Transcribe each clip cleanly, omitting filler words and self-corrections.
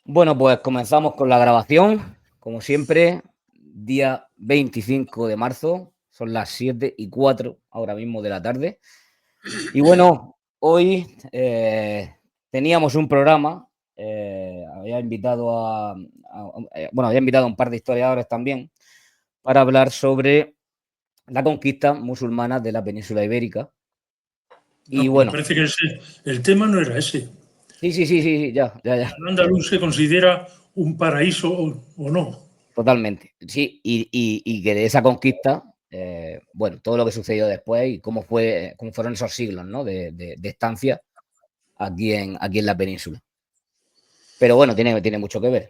Bueno, pues comenzamos con la grabación, como siempre, día 25 de marzo, son las 7:04 ahora mismo de la tarde. Y bueno, hoy teníamos un programa, había invitado había invitado a un par de historiadores también para hablar sobre la conquista musulmana de la península ibérica. Y No, me bueno, parece que el tema no era ese. sí, ya. Al-Ándalus se considera un paraíso o no. Totalmente, sí, y que de esa conquista, bueno, todo lo que sucedió después y cómo fueron esos siglos, ¿no? De estancia aquí en la península. Pero bueno, tiene mucho que ver.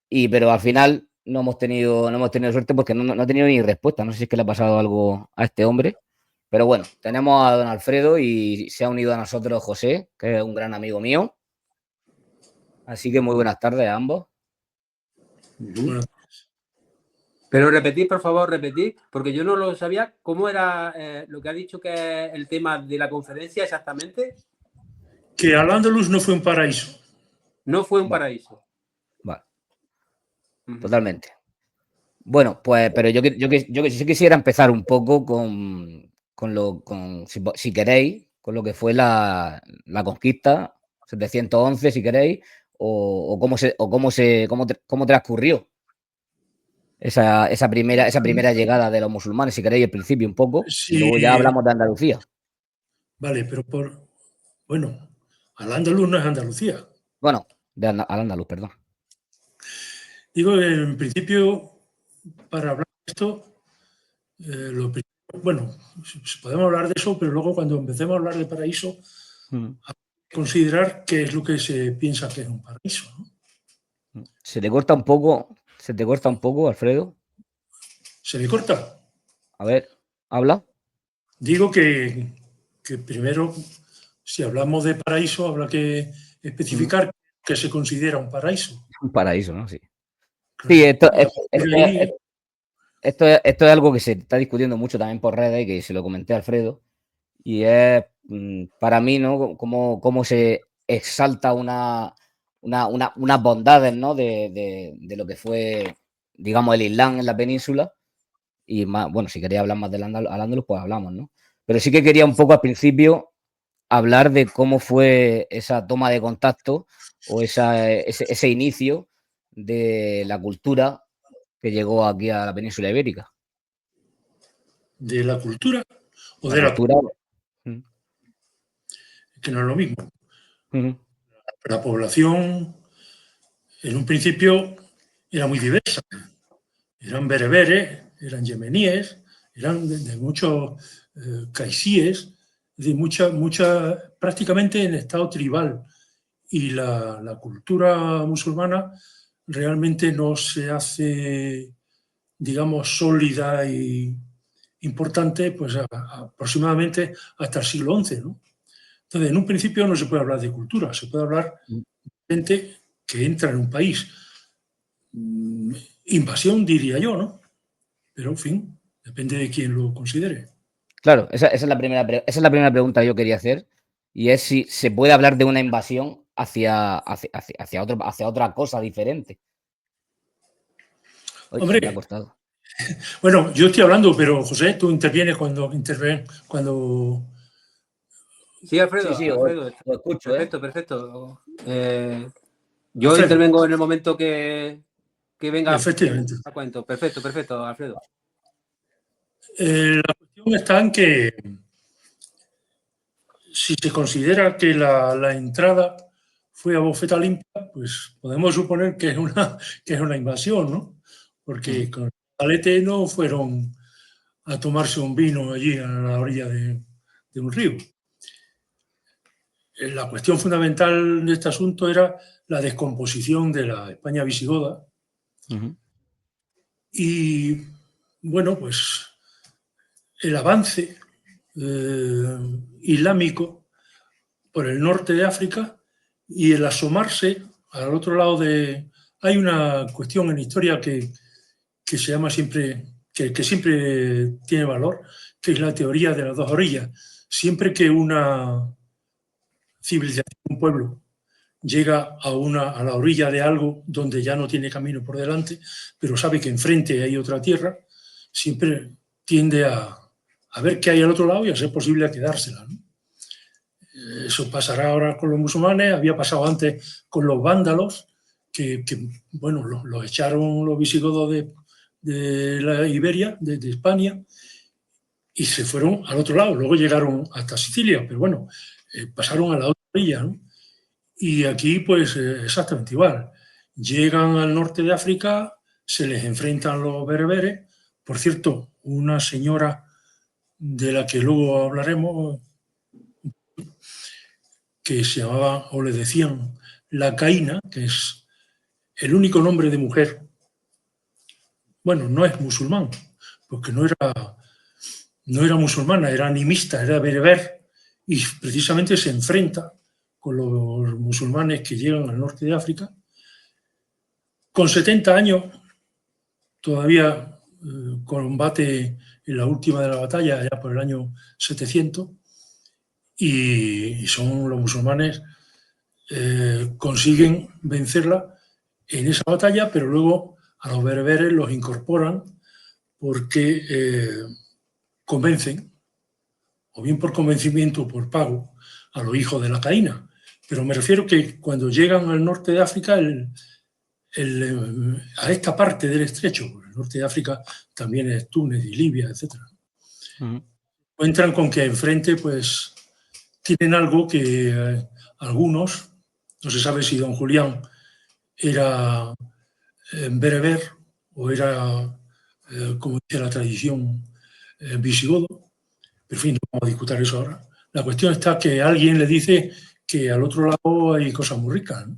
Pero al final no hemos tenido suerte porque no he tenido ni respuesta. No sé si es que le ha pasado algo a este hombre. Pero bueno, tenemos a don Alfredo y se ha unido a nosotros José, que es un gran amigo mío. Así que muy buenas tardes a ambos. Bueno, Pero repetid, por favor, repetid, porque yo no lo sabía. ¿Cómo era lo que ha dicho que es el tema de la conferencia exactamente? que Al-Ándalus no fue un paraíso. No fue un Vale, paraíso. vale, totalmente. Bueno, pues, pero yo sí quisiera empezar un poco si queréis, con lo que fue la conquista, 711, si queréis, cómo transcurrió esa primera llegada de los musulmanes, si queréis, al principio un poco, y Sí, luego ya hablamos de Andalucía. vale, pero bueno, Al-Ándalus no es Andalucía. Bueno, al andaluz, perdón. Digo, en principio, para hablar de esto, bueno, podemos hablar de eso, pero luego cuando empecemos a hablar de paraíso, considerar qué es lo que se piensa que es un paraíso, ¿no? Se te corta un poco, Alfredo. ¿Se me corta? A ver, habla. Digo que primero, si hablamos de paraíso, habrá que Mm, especificar qué se considera un paraíso. Un paraíso, ¿no? Sí. Sí, Claro. Y a partir de ahí, esto es algo que se está discutiendo mucho también por redes, que se lo comenté a Alfredo, y es para mí, ¿no? Cómo se exalta unas bondades, ¿no? De lo que fue, digamos, el Islam en la península. Y más, bueno, si quería hablar más del Al-Ándalus, pues hablamos, ¿no? Pero sí que quería un poco al principio hablar de cómo fue esa toma de contacto o ese inicio de la cultura que llegó aquí a la península ibérica. de la cultura o La de la cultura. Mm, que no es lo mismo. mm, La población, en un principio, era muy diversa. Eran bereberes, eran yemeníes, eran de muchos caisíes, de prácticamente en estado tribal. Y la cultura musulmana realmente no se hace, digamos, sólida y importante, pues aproximadamente hasta el siglo XI, ¿no? Entonces, en un principio no se puede hablar de cultura, se puede hablar mm. de gente que entra en un país. Invasión, diría yo, ¿no? Pero, en fin, depende de quién lo considere. Claro, esa es la primera pregunta que yo quería hacer, y es si se puede hablar de una invasión hacia otra cosa diferente. Uy, se me ha Hombre, cortado. bueno, yo estoy hablando, pero José, tú intervienes cuando. Sí, Sí, Alfredo, sí, Alfredo. os escucho, ¿eh? Perfecto, perfecto. Yo Alfredo, intervengo en el momento que venga efectivamente. a cuento. Perfecto, perfecto, Alfredo. La cuestión está en que si se considera que la entrada fue a bofeta limpia, pues podemos suponer que es una invasión, ¿no? Porque Mm, con el palete no fueron a tomarse un vino allí a la orilla de un río. La cuestión fundamental de este asunto era la descomposición de la España visigoda ujú. y, bueno, pues el avance islámico por el norte de África y el asomarse al otro lado de. Hay una cuestión en historia que se llama siempre, que siempre tiene valor, que es la teoría de las dos orillas. Siempre que una civilización, un pueblo, llega a la orilla de algo donde ya no tiene camino por delante, pero sabe que enfrente hay otra tierra, siempre tiende a ver qué hay al otro lado y a ser posible a quedársela, ¿no? Eso pasará ahora con los musulmanes, había pasado antes con los vándalos, que bueno, los echaron los visigodos de la Iberia, de España, y se fueron al otro lado. Luego llegaron hasta Sicilia, pero bueno, pasaron a la otra orilla, ¿no? Y aquí, pues, exactamente igual. Llegan al norte de África, se les enfrentan los bereberes. Por cierto, una señora de la que luego hablaremos, que se llamaba, o le decían, la Caína, que es el único nombre de mujer. Bueno, no es musulmán, porque no era musulmana, era animista, era bereber, y precisamente se enfrenta con los musulmanes que llegan al norte de África. Con 70 años, todavía combate en la última de la batalla, ya por el año 700, y son los musulmanes, consiguen vencerla en esa batalla, pero luego a los bereberes los incorporan porque convencen, o bien por convencimiento o por pago, a los hijos de la Caína. Pero me refiero que cuando llegan al norte de África, a esta parte del estrecho, el norte de África también es Túnez y Libia, etc., encuentran con que enfrente pues tienen algo que algunos, no se sabe si don Julián era bereber o era, como dice la tradición, visigodo, pero en fin, no vamos a discutir eso ahora. La cuestión está que alguien le dice que al otro lado hay cosas muy ricas, ¿no?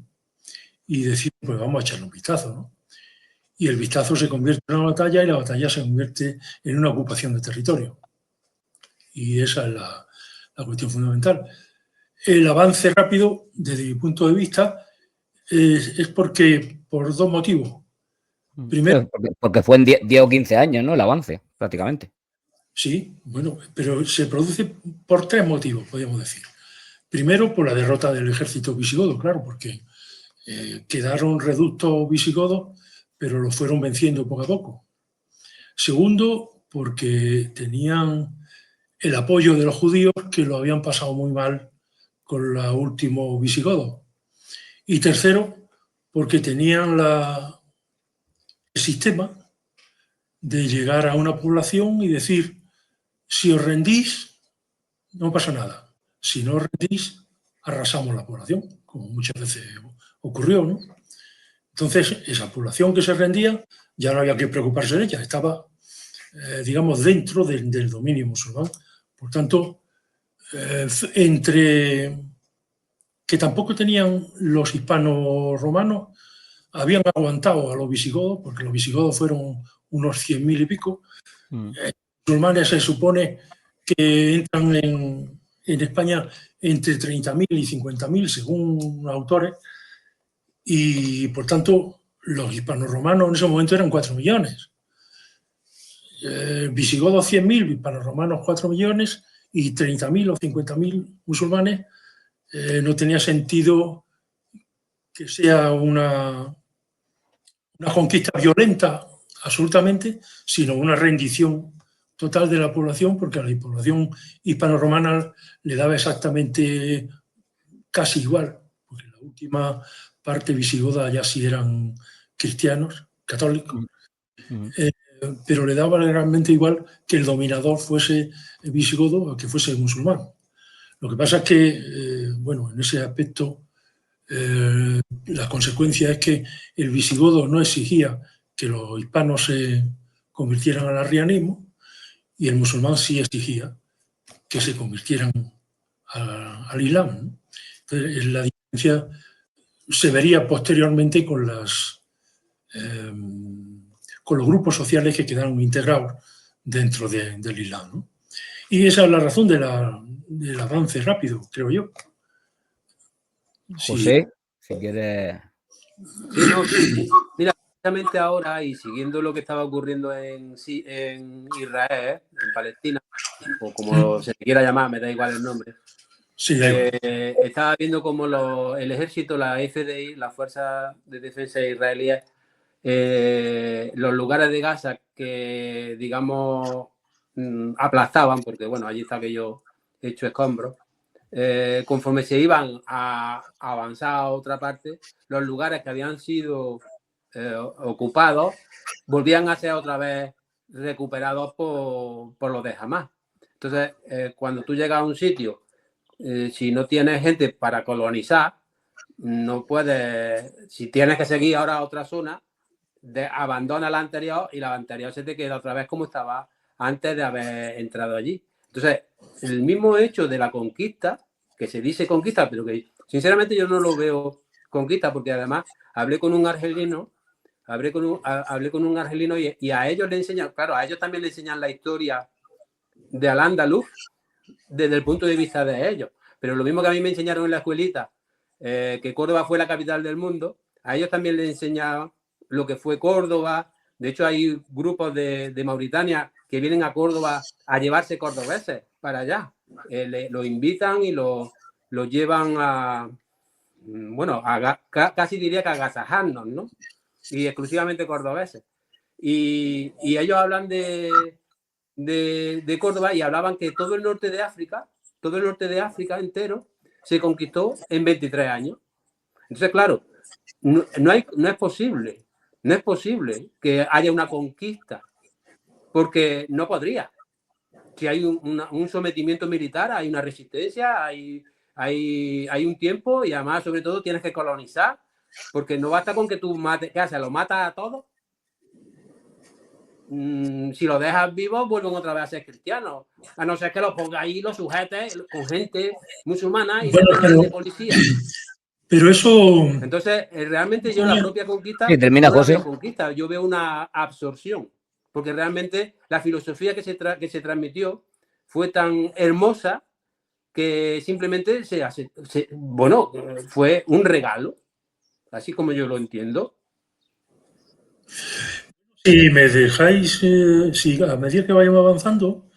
Y decir, pues vamos a echarle un vistazo, ¿no? Y el vistazo se convierte en una batalla y la batalla se convierte en una ocupación de territorio. Y esa es la cuestión fundamental. El avance rápido, desde mi punto de vista, es porque, por dos motivos. Primero, porque fue en 10 o 15 años, ¿no? El avance, prácticamente. Sí, bueno, pero se produce por tres motivos, podríamos decir. Primero, por la derrota del ejército visigodo, claro, porque quedaron reductos visigodos, pero los fueron venciendo poco a poco. Segundo, porque tenían el apoyo de los judíos, que lo habían pasado muy mal con los últimos visigodos. Y tercero, porque tenían el sistema de llegar a una población y decir, si os rendís, no pasa nada. Si no os rendís, arrasamos la población, como muchas veces ocurrió, ¿no? Entonces, esa población que se rendía, ya no había que preocuparse de ella, estaba, digamos, dentro del dominio musulmán. Por tanto, entre que tampoco tenían los hispanos romanos, habían aguantado a los visigodos, porque los visigodos fueron unos 100.000 y pico. Los musulmanes se supone que entran en España entre 30.000 y 50.000, según autores, y por tanto los hispanorromanos en ese momento eran 4 millones. Visigodos 100.000, hispanorromanos 4 millones, y 30.000 o 50.000 musulmanes. No tenía sentido que sea una conquista violenta absolutamente, sino una rendición total de la población, porque a la población hispano-romana le daba exactamente casi igual, porque la última parte visigoda ya sí eran cristianos, católicos, pero le daba realmente igual que el dominador fuese visigodo o que fuese musulmán. Lo que pasa es que, bueno, en ese aspecto, la consecuencia es que el visigodo no exigía que los hispanos se convirtieran al arrianismo y el musulmán sí exigía que se convirtieran al Islam. Entonces, la diferencia se vería posteriormente con los grupos sociales que quedaron integrados dentro del Islam, ¿no? Y esa es la razón del avance rápido, creo yo. José, si quieres... Sí, no, mira, precisamente ahora y siguiendo lo que estaba ocurriendo en Israel, en Palestina, o como se quiera llamar, me da igual el nombre, Sí, estaba viendo cómo el ejército, la FDI, las fuerzas de defensa israelíes, los lugares de Gaza que, digamos, aplastaban, porque, bueno, allí está aquello hecho escombros, conforme se iban a avanzar a otra parte, los lugares que habían sido ocupados volvían a ser otra vez recuperados por los de Hamás. Entonces, cuando tú llegas a un sitio, si no tienes gente para colonizar, no puedes, si tienes que seguir ahora a otra zona, abandona la anterior y la anterior se te queda otra vez como estaba antes de haber entrado allí. Entonces, el mismo hecho de la conquista, que se dice conquista, pero que sinceramente yo no lo veo conquista, porque además hablé con un argelino y a ellos le enseñan, claro, a ellos también le enseñan la historia de Al-Ándalus desde el punto de vista de ellos. Pero lo mismo que a mí me enseñaron en la escuelita, que Córdoba fue la capital del mundo, a ellos también les enseñaban lo que fue Córdoba. De hecho, hay grupos de Mauritania que vienen a Córdoba a llevarse cordobeses para allá. Los invitan y los llevan a, bueno, casi diría que agasajarnos, ¿no? Y exclusivamente cordobeses. Y ellos hablan de Córdoba y hablaban que todo el norte de África entero se conquistó en 23 años. Entonces, claro, no es posible que haya una conquista, porque no podría. Si hay un sometimiento militar, hay una resistencia, hay un tiempo, y además, sobre todo, tienes que colonizar, porque no basta con que tú mates, ¿qué haces? ¿Lo matas a todos? Si lo dejas vivo, vuelven otra vez a ser cristianos. A no ser que los ponga ahí, los sujetes con gente musulmana y de policía. Pero eso... Entonces, realmente yo la propia conquista sí, termina, no la José. veo conquista, yo veo una absorción. Porque realmente la filosofía que se transmitió fue tan hermosa que simplemente bueno, fue un regalo, así como yo lo entiendo. Si me dejáis, si a medida que vayamos avanzando,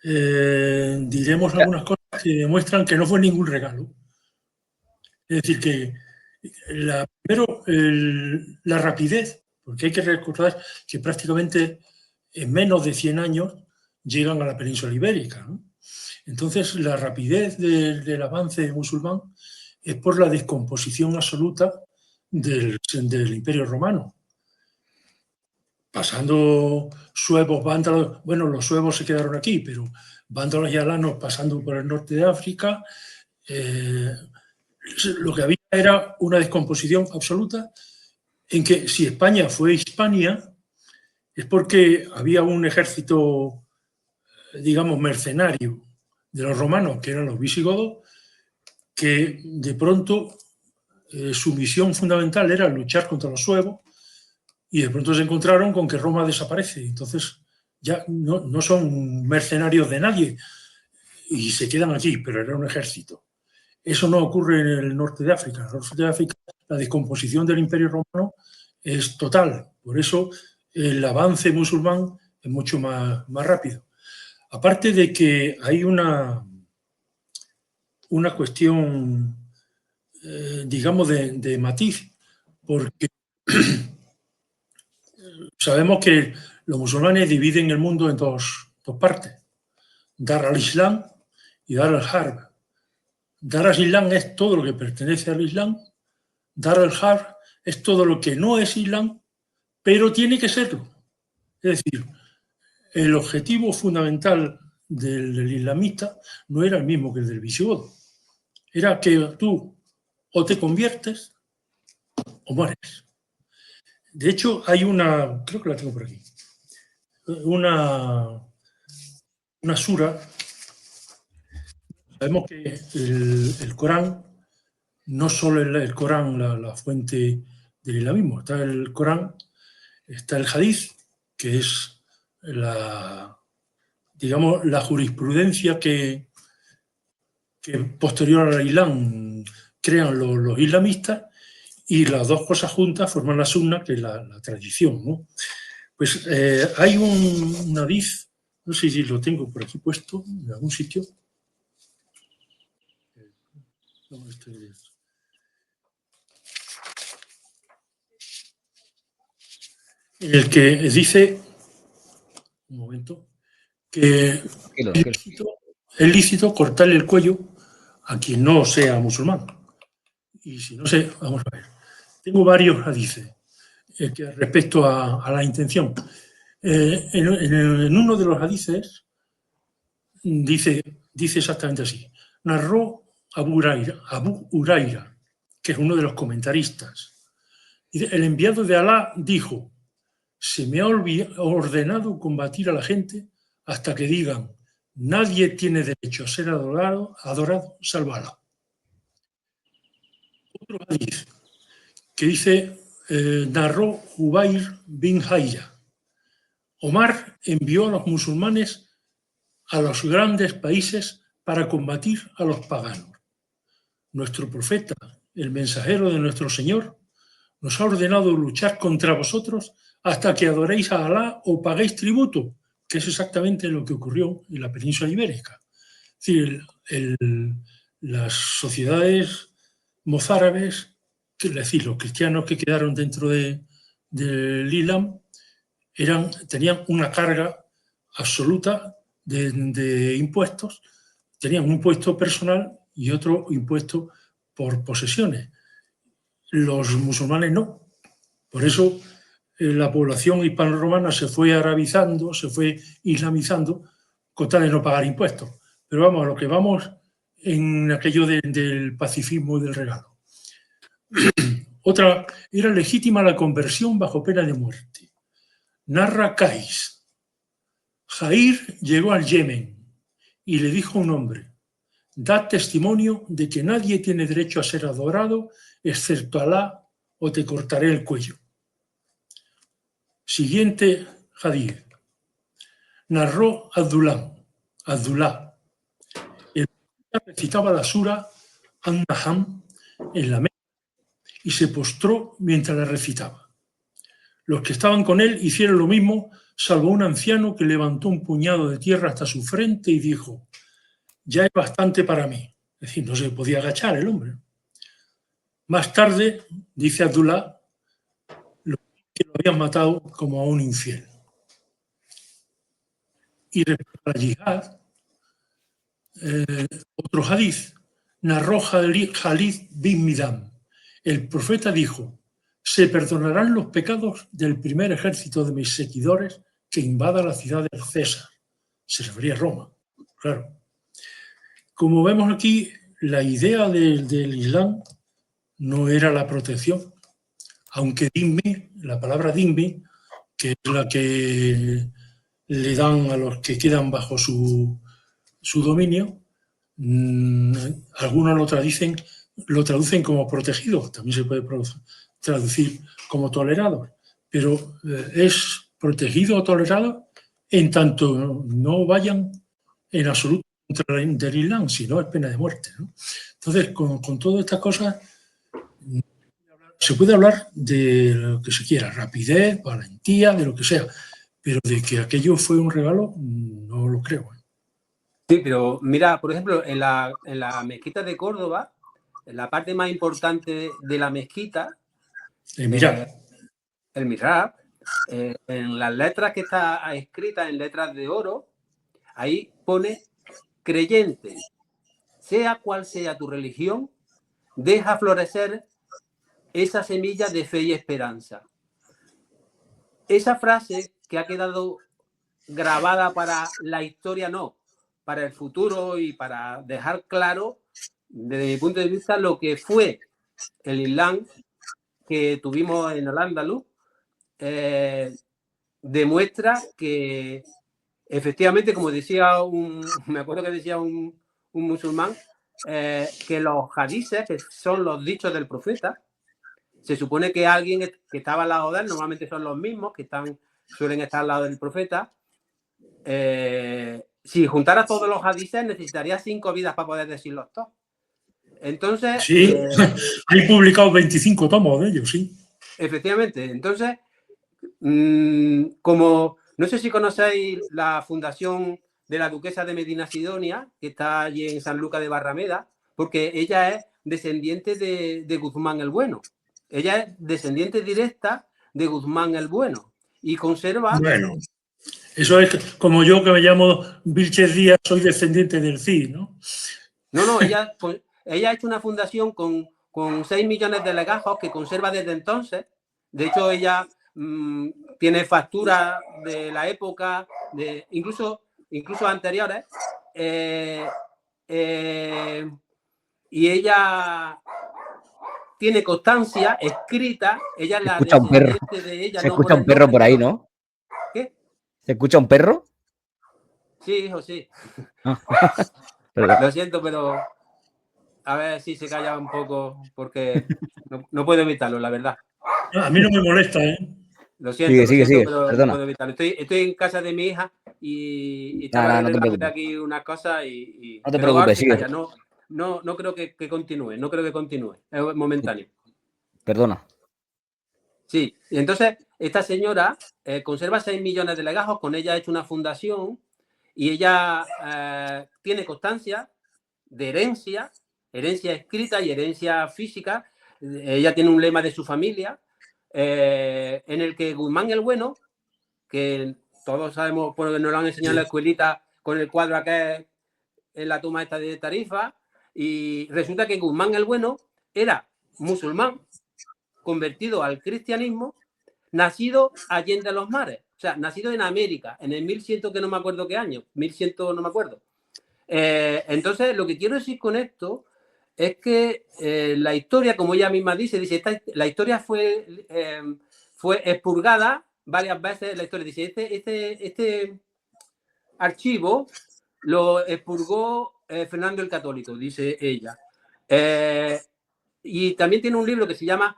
diremos algunas cosas que demuestran que no fue ningún regalo. Es decir, que primero la rapidez, porque hay que recordar que prácticamente en menos de 100 años llegan a la península ibérica, ¿no? Entonces, la rapidez del avance musulmán es por la descomposición absoluta del Imperio Romano. Pasando suevos, vándalos, bueno, los suevos se quedaron aquí, pero vándalos y alanos pasando por el norte de África, lo que había era una descomposición absoluta en que si España fue Hispania es porque había un ejército, digamos, mercenario de los romanos, que eran los visigodos, que de pronto su misión fundamental era luchar contra los suevos, y de pronto se encontraron con que Roma desaparece. Entonces ya no son mercenarios de nadie y se quedan aquí, pero era un ejército. Eso no ocurre en el norte de África. En el norte de África la descomposición del Imperio Romano es total. Por eso el avance musulmán es mucho más rápido. Aparte de que hay una cuestión, digamos, de matiz, porque sabemos que los musulmanes dividen el mundo en dos partes, Dar al-Islam y Dar al-Harb. Dar al-Islam es todo lo que pertenece al Islam, Dar al-Harb es todo lo que no es Islam, pero tiene que serlo. Es decir, el objetivo fundamental del islamista no era el mismo que el del visigodo. Era que tú o te conviertes o mueres. De hecho, hay creo que la tengo por aquí, una sura. Sabemos que el Corán, no solo el Corán la fuente del islamismo, está el Corán, está el Hadith, que es digamos, la jurisprudencia que posterior al Islam crean los islamistas, y las dos cosas juntas forman la sunna, que es la tradición, ¿no? Pues hay un hadith, no sé si lo tengo por aquí puesto en algún sitio, En el que dice, un momento, que es lícito cortarle el cuello a quien no sea musulmán. Y si no sé, vamos a ver. Tengo varios hadices respecto a la intención. En uno de los hadices dice exactamente así. Narró Abu Huraira, que es uno de los comentaristas. Dice, el enviado de Alá dijo, se me ha ordenado combatir a la gente hasta que digan, nadie tiene derecho a ser adorado salvo Alá. Otro hadith que dice, narró Jubair bin Hayya. Omar envió a los musulmanes a los grandes países para combatir a los paganos. Nuestro profeta, el mensajero de nuestro Señor, nos ha ordenado luchar contra vosotros hasta que adoréis a Alá o paguéis tributo, que es exactamente lo que ocurrió en la península ibérica. Es decir, las sociedades mozárabes, es decir, los cristianos que quedaron dentro del Islam, tenían una carga absoluta de impuestos, tenían un impuesto personal y otro impuesto por posesiones. Los musulmanes no. Por eso la población hispano-romana se fue arabizando, se fue islamizando, con tal de no pagar impuestos. Pero vamos, a lo que vamos en aquello del pacifismo y del regalo. Otra, era legítima la conversión bajo pena de muerte. Narra Qais. Jair llegó al Yemen y le dijo a un hombre, da testimonio de que nadie tiene derecho a ser adorado excepto Alá o te cortaré el cuello. Siguiente hadith. Narró Abdullah. El profeta recitaba la sura An-Nahm en la Meca y se postró mientras la recitaba. Los que estaban con él hicieron lo mismo, salvo un anciano que levantó un puñado de tierra hasta su frente y dijo, ya es bastante para mí. Es decir, no se podía agachar el hombre. Más tarde, dice Abdullah, que lo habían matado como a un infiel. Y respecto a la yihad, otro hadith, narró Khalid bin Midam. El profeta dijo, se perdonarán los pecados del primer ejército de mis seguidores que invada la ciudad de César. Se refería a Roma, claro. Como vemos aquí, la idea del Islam no era la protección, aunque dhimmi, la palabra dhimmi, que es la que le dan a los que quedan bajo su dominio, algunos lo traducen como protegido, también se puede traducir como tolerado, pero es protegido o tolerado en tanto no vayan en absoluto contra el Islam, sino es pena de muerte, ¿no? Entonces, con todas estas cosas se puede hablar de lo que se quiera, rapidez, valentía, de lo que sea, pero de que aquello fue un regalo, no lo creo. Sí, pero mira, por ejemplo, en la mezquita de Córdoba, en la parte más importante de la mezquita, El mihrab, en las letras que está escritas en letras de oro, ahí pone creyente, sea cual sea tu religión, deja florecer esa semilla de fe y esperanza. Esa frase que ha quedado grabada para la historia, no, para el futuro y para dejar claro, desde mi punto de vista, lo que fue el Islam que tuvimos en Al-Ándalus, demuestra que efectivamente, como decía me acuerdo que decía un musulmán, que los hadices, que son los dichos del profeta, se supone que alguien que estaba al lado de él, normalmente son los mismos que suelen estar al lado del profeta. Si juntara todos los hadices, necesitaría 5 vidas para poder decirlos todos. Entonces... Sí, hay publicado 25 tomos de ellos, sí. Efectivamente. Entonces, como no sé si conocéis la fundación de la duquesa de Medina Sidonia, que está allí en San Lucas de Barrameda, porque ella es descendiente de Guzmán el Bueno. Ella es descendiente directa de Guzmán el Bueno y conserva... Bueno, eso es como yo, que me llamo Vilches Díaz, soy descendiente del Cid, ¿no? No, ella ha hecho una fundación con 6 millones de legajos que conserva desde entonces. De hecho, ella tiene facturas de la época, incluso anteriores. Y ella tiene constancia escrita. Ella es la escucha un perro. descendiente de ella. Se No escucha por un el perro nombre, por ahí, pero... ¿no? ¿Qué? ¿Se escucha un perro? Sí, hijo, sí. Ah, Lo siento, pero a ver si se calla un poco, porque no puedo evitarlo, la verdad. A mí no me molesta, ¿eh? Lo siento, sigue, pero perdona. no puedo evitarlo. Estoy en casa de mi hija y estaba Nada, no te arreglando preocupes. aquí unas cosas No te pero ahora preocupes, se sigue. calla. No creo que continúe, no creo que continúe. Es momentáneo. Perdona. Sí, y entonces esta señora conserva 6 millones de legajos, con ella ha hecho una fundación y ella tiene constancia de herencia escrita y herencia física. Ella tiene un lema de su familia en el que Guzmán el Bueno, que todos sabemos porque nos lo han enseñado en la escuelita con el cuadro aquel en la toma esta de Tarifa, y resulta que Guzmán el Bueno era musulmán convertido al cristianismo, nacido allende los mares, o sea, nacido en América, en el 1100, que no me acuerdo qué año, 1100 no me acuerdo. Entonces, lo que quiero decir con esto es que la historia, como ella misma dice la historia fue expurgada varias veces. La historia dice, este archivo lo expurgó Fernando el Católico, dice ella. Y también tiene un libro que se llama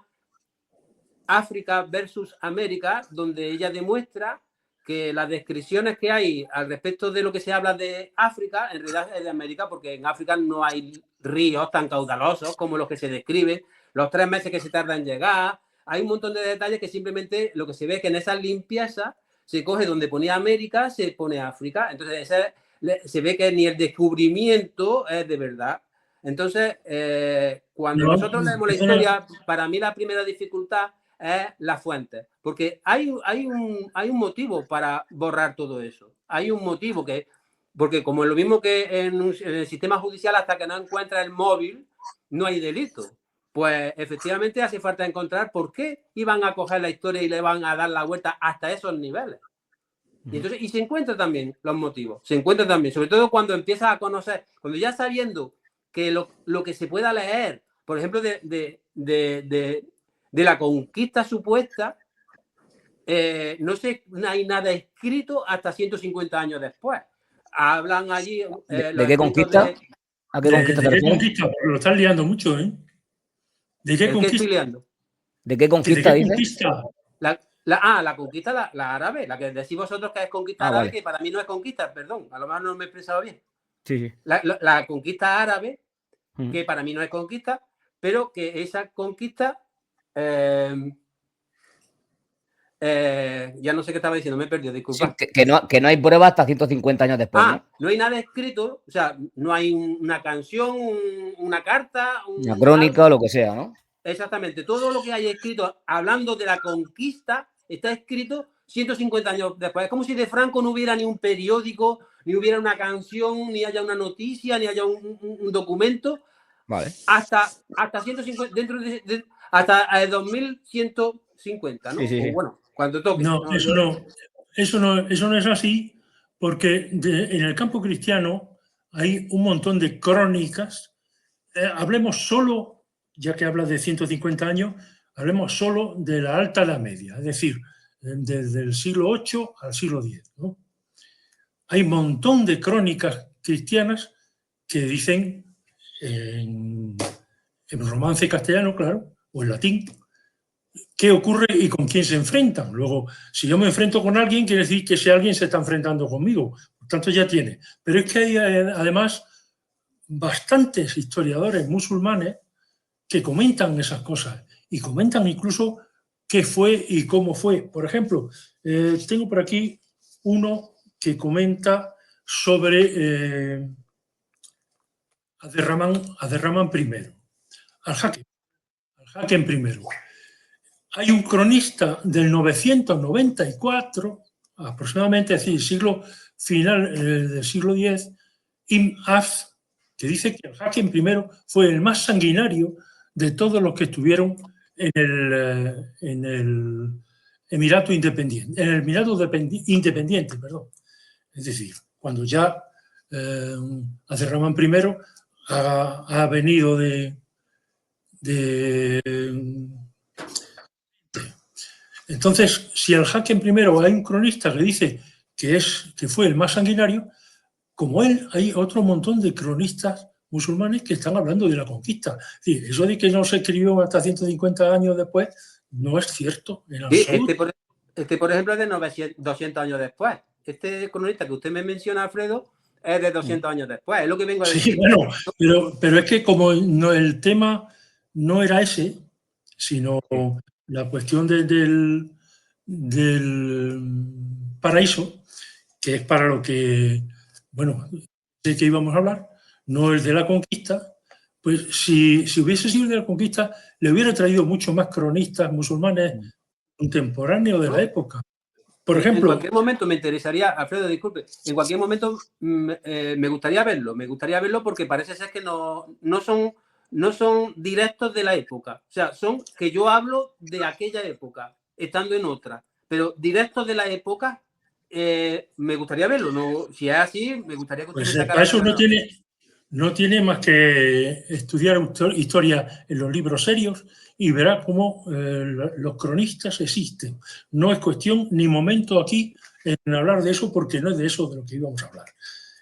África versus América, donde ella demuestra que las descripciones que hay al respecto de lo que se habla de África, en realidad es de América, porque en África no hay ríos tan caudalosos como los que se describen, los 3 meses que se tarda en llegar. Hay un montón de detalles que simplemente lo que se ve es que en esa limpieza se coge donde ponía América, se pone África. Entonces se ve que ni el descubrimiento es de verdad. Entonces, cuando nosotros leemos la historia, para mí la primera dificultad es las fuentes, porque hay un motivo para borrar todo eso. Hay un motivo porque como es lo mismo que en el sistema judicial, hasta que no encuentra el móvil, no hay delito. Pues efectivamente hace falta encontrar por qué iban a coger la historia y le van a dar la vuelta hasta esos niveles. Y se encuentran también los motivos, se encuentran también, sobre todo cuando empiezas a conocer, cuando ya sabiendo que lo que se pueda leer, por ejemplo, de la conquista supuesta, no hay nada escrito hasta 150 años después. Hablan allí... ¿De qué conquista? ¿A qué conquista te refieres? Conquista? Lo estás liando mucho, ¿eh? ¿De qué conquista? ¿Qué estoy liando? ¿De qué conquista dices? Conquista? La conquista, la árabe, la que decís vosotros que es conquista árabe, vale. que para mí no es conquista, perdón, a lo mejor no me he expresado bien. Sí. La conquista árabe, que para mí no es conquista, pero que esa conquista... ya no sé qué estaba diciendo, me he perdido, disculpa. Sí, que no hay pruebas hasta 150 años después, ¿no? No hay nada escrito, o sea, no hay una canción, una carta, una crónica o lo que sea, ¿no? Exactamente, todo lo que hay escrito hablando de la conquista está escrito 150 años después. Es como si de Franco no hubiera ni un periódico, ni hubiera una canción, ni haya una noticia, ni haya un documento. Vale. Hasta 150, dentro de hasta el 2150, ¿no? Sí. O bueno, cuando toque. No, eso no es así, porque en el campo cristiano hay un montón de crónicas. Hablemos solo, ya que hablas de 150 años, hablemos solo de la Alta Edad Media, es decir, desde el siglo VIII al siglo X, ¿no? Hay un montón de crónicas cristianas que dicen en romance castellano, claro, o en latín, qué ocurre y con quién se enfrentan. Luego, si yo me enfrento con alguien, quiere decir que ese alguien se está enfrentando conmigo. Por tanto, ya tiene. Pero es que hay además bastantes historiadores musulmanes que comentan esas cosas y comentan incluso qué fue y cómo fue. Por ejemplo, tengo por aquí uno que comenta sobre Abderramán I. Al-Hakem primero. Hay un cronista del 994, aproximadamente, es decir, siglo final del siglo X, Ibn Hafs, que dice que Al-Hakem I fue el más sanguinario de todos los que estuvieron en el Emirato Independiente, perdón. Es decir, cuando ya Abderramán I ha venido Entonces, si Al-Hakem I hay un cronista que dice que fue el más sanguinario, como él, hay otro montón de cronistas musulmanes que están hablando de la conquista. Es decir, eso de que no se escribió hasta 150 años después no es cierto en absoluto. Este, por ejemplo, es de 200 años después. Este cronista que usted me menciona, Alfredo, es de 200 años después. Es lo que vengo a decir. Sí, bueno, pero es que como el tema no era ese, sino la cuestión del paraíso, que es para lo que, bueno, de que íbamos a hablar, no el de la conquista, pues si hubiese sido de la conquista, le hubiera traído mucho más cronistas musulmanes contemporáneos de la época. Por ejemplo, en cualquier momento me interesaría, Alfredo, disculpe, en cualquier momento me gustaría verlo porque parece ser que no son directos de la época, o sea, son que yo hablo de aquella época, estando en otra, pero directos de la época, me gustaría verlo, ¿no? Si es así, me gustaría que usted pues me sacara. para eso no tiene más que estudiar historia en los libros serios y verá cómo los cronistas existen. No es cuestión ni momento aquí en hablar de eso, porque no es de eso de lo que íbamos a hablar.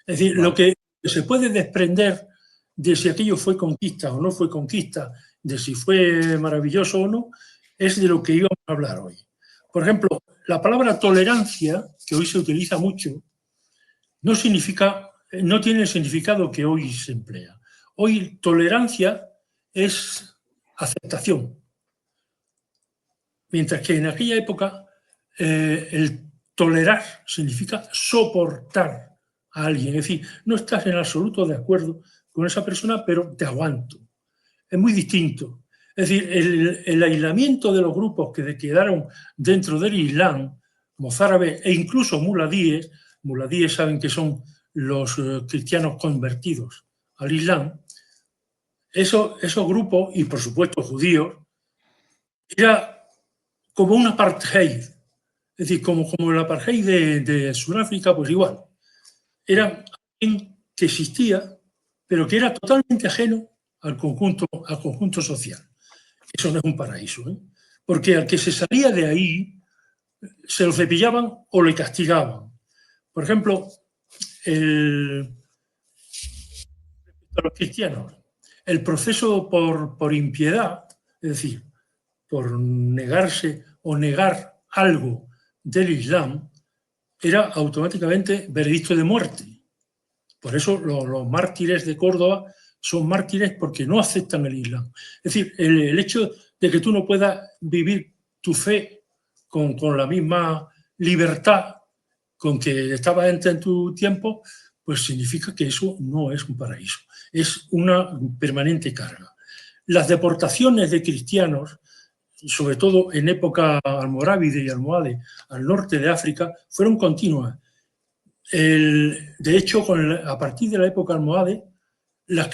Es decir, lo que se puede desprender de si aquello fue conquista o no fue conquista, de si fue maravilloso o no, es de lo que íbamos a hablar hoy. Por ejemplo, la palabra tolerancia, que hoy se utiliza mucho, no tiene el significado que hoy se emplea. Hoy tolerancia es aceptación, mientras que en aquella época el tolerar significa soportar a alguien, es decir, no estás en absoluto de acuerdo con esa persona, pero te aguanto. Es muy distinto. Es decir, el aislamiento de los grupos que quedaron dentro del Islam, mozárabes e incluso muladíes saben que son los cristianos convertidos al Islam, esos grupos, y por supuesto judíos, era como un apartheid, es decir, como el apartheid de Sudáfrica, pues igual. Era alguien que existía, pero que era totalmente ajeno al conjunto social. Eso no es un paraíso, ¿eh? Porque al que se salía de ahí se lo cepillaban o le castigaban. Por ejemplo, a los cristianos, el proceso por impiedad, es decir, por negarse o negar algo del Islam, era automáticamente veredicto de muerte. Por eso los mártires de Córdoba son mártires porque no aceptan el Islam. Es decir, el hecho de que tú no puedas vivir tu fe con la misma libertad con que estaba en tu tiempo, pues significa que eso no es un paraíso, es una permanente carga. Las deportaciones de cristianos, sobre todo en época almorávide y almohade, al norte de África, fueron continuas. De hecho, a partir de la época almohade, las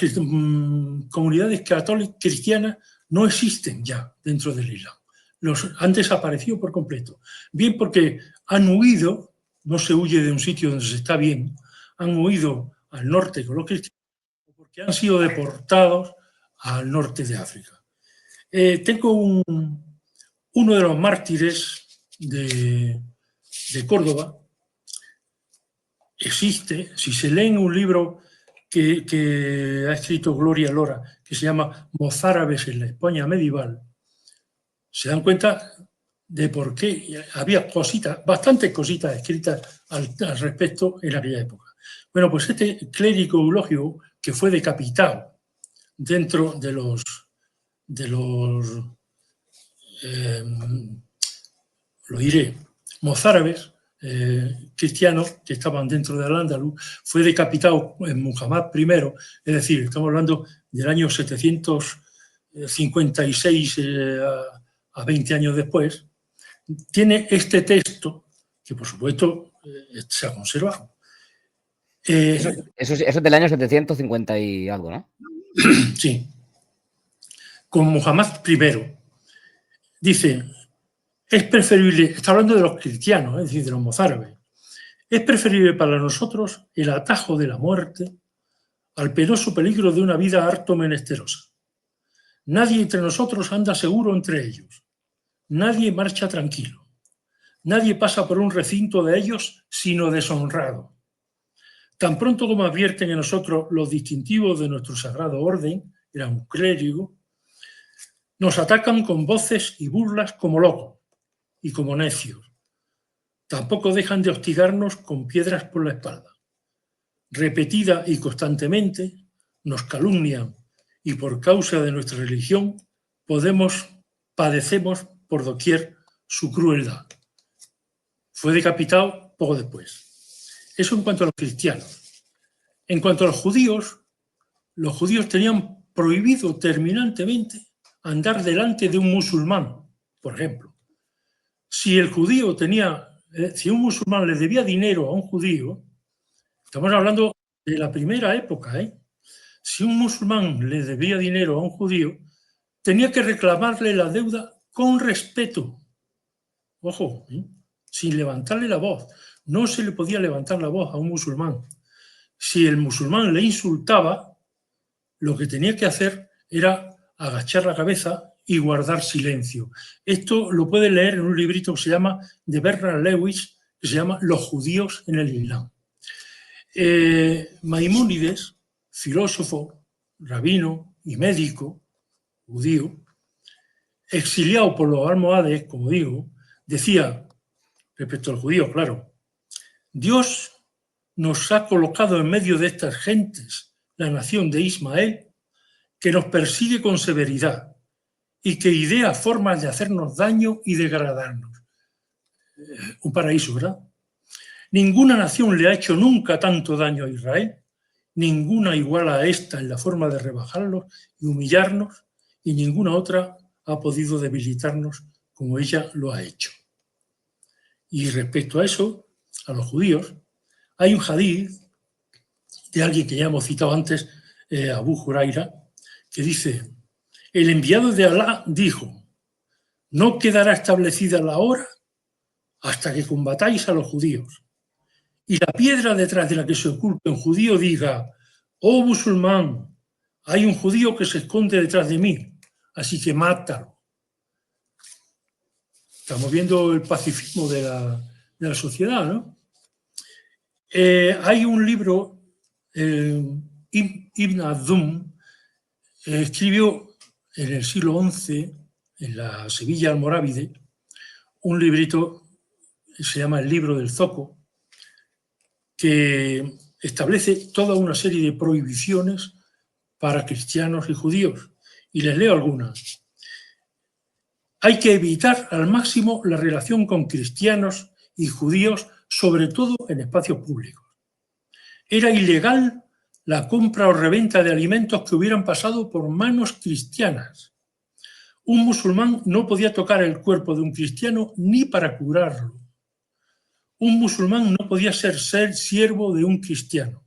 comunidades católicas cristianas no existen ya dentro del Islam. Han desaparecido por completo. Bien porque han huido, no se huye de un sitio donde se está bien, han huido al norte con los cristianos porque han sido deportados al norte de África. Tengo uno de los mártires de Córdoba. Existe, si se lee en un libro que ha escrito Gloria Lora, que se llama Mozárabes en la España medieval, se dan cuenta de por qué había bastantes cositas escritas al respecto en aquella época. Bueno, pues este clérigo eulogio que fue decapitado dentro de los lo diré, mozárabes cristianos que estaban dentro del Al-Ándalus, fue decapitado en Muhammad I, es decir, estamos hablando del año 700 56 a 20 años después, tiene este texto que, por supuesto, se ha conservado. Eso es del año 750 y algo, ¿no? Sí. Con Muhammad I. Dice, es preferible, está hablando de los cristianos, es decir, de los mozárabes, es preferible para nosotros el atajo de la muerte al penoso peligro de una vida harto menesterosa. Nadie entre nosotros anda seguro entre ellos. Nadie marcha tranquilo. Nadie pasa por un recinto de ellos sino deshonrado. Tan pronto como advierten en nosotros los distintivos de nuestro sagrado orden, era un clérigo, nos atacan con voces y burlas como locos y como necios. Tampoco dejan de hostigarnos con piedras por la espalda. Repetida y constantemente nos calumnian y por causa de nuestra religión padecemos por doquier su crueldad. Fue decapitado poco después. Eso en cuanto a los cristianos. En cuanto a los judíos tenían prohibido terminantemente andar delante de un musulmán, por ejemplo. Si un musulmán le debía dinero a un judío, estamos hablando de la primera época, si un musulmán le debía dinero a un judío, tenía que reclamarle la deuda con respeto. Ojo, sin levantarle la voz. No se le podía levantar la voz a un musulmán. Si el musulmán le insultaba, lo que tenía que hacer era agachar la cabeza y guardar silencio. Esto lo puede leer en un librito que se llama, de Bernard Lewis, que se llama Los judíos en el Islam. Maimónides, filósofo, rabino y médico judío, exiliado por los almohades, como digo, decía, respecto al judío, claro, Dios nos ha colocado en medio de estas gentes, la nación de Ismael, que nos persigue con severidad y que idea formas de hacernos daño y degradarnos. Un paraíso, ¿verdad? Ninguna nación le ha hecho nunca tanto daño a Israel, ninguna igual a esta en la forma de rebajarlos y humillarnos, y ninguna otra ha podido debilitarnos como ella lo ha hecho. Y respecto a eso, a los judíos, hay un hadith de alguien que ya hemos citado antes, Abu Huraira, que dice, el enviado de Alá dijo, no quedará establecida la hora hasta que combatáis a los judíos. Y la piedra detrás de la que se oculta un judío diga, oh musulmán, hay un judío que se esconde detrás de mí, así que mátalo. Estamos viendo el pacifismo de la sociedad, ¿no? Hay un libro, Ibn Azdum escribió en el siglo XI, en la Sevilla almorávide, un librito que se llama El libro del zoco, que establece toda una serie de prohibiciones para cristianos y judíos. Y les leo algunas. Hay que evitar al máximo la relación con cristianos y judíos, sobre todo en espacios públicos. Era ilegal la compra o reventa de alimentos que hubieran pasado por manos cristianas. Un musulmán no podía tocar el cuerpo de un cristiano ni para curarlo. Un musulmán no podía ser siervo de un cristiano.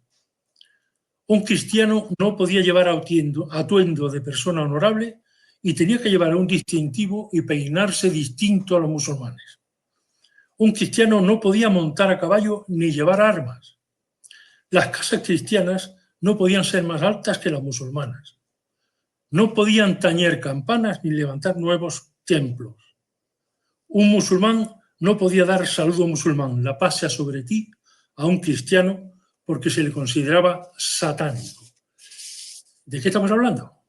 Un cristiano no podía llevar atuendo de persona honorable y tenía que llevar un distintivo y peinarse distinto a los musulmanes. Un cristiano no podía montar a caballo ni llevar armas. Las casas cristianas no podían ser más altas que las musulmanas. No podían tañer campanas ni levantar nuevos templos. Un musulmán no podía dar saludo musulmán, la paz sea sobre ti, a un cristiano, porque se le consideraba satánico. ¿De qué estamos hablando?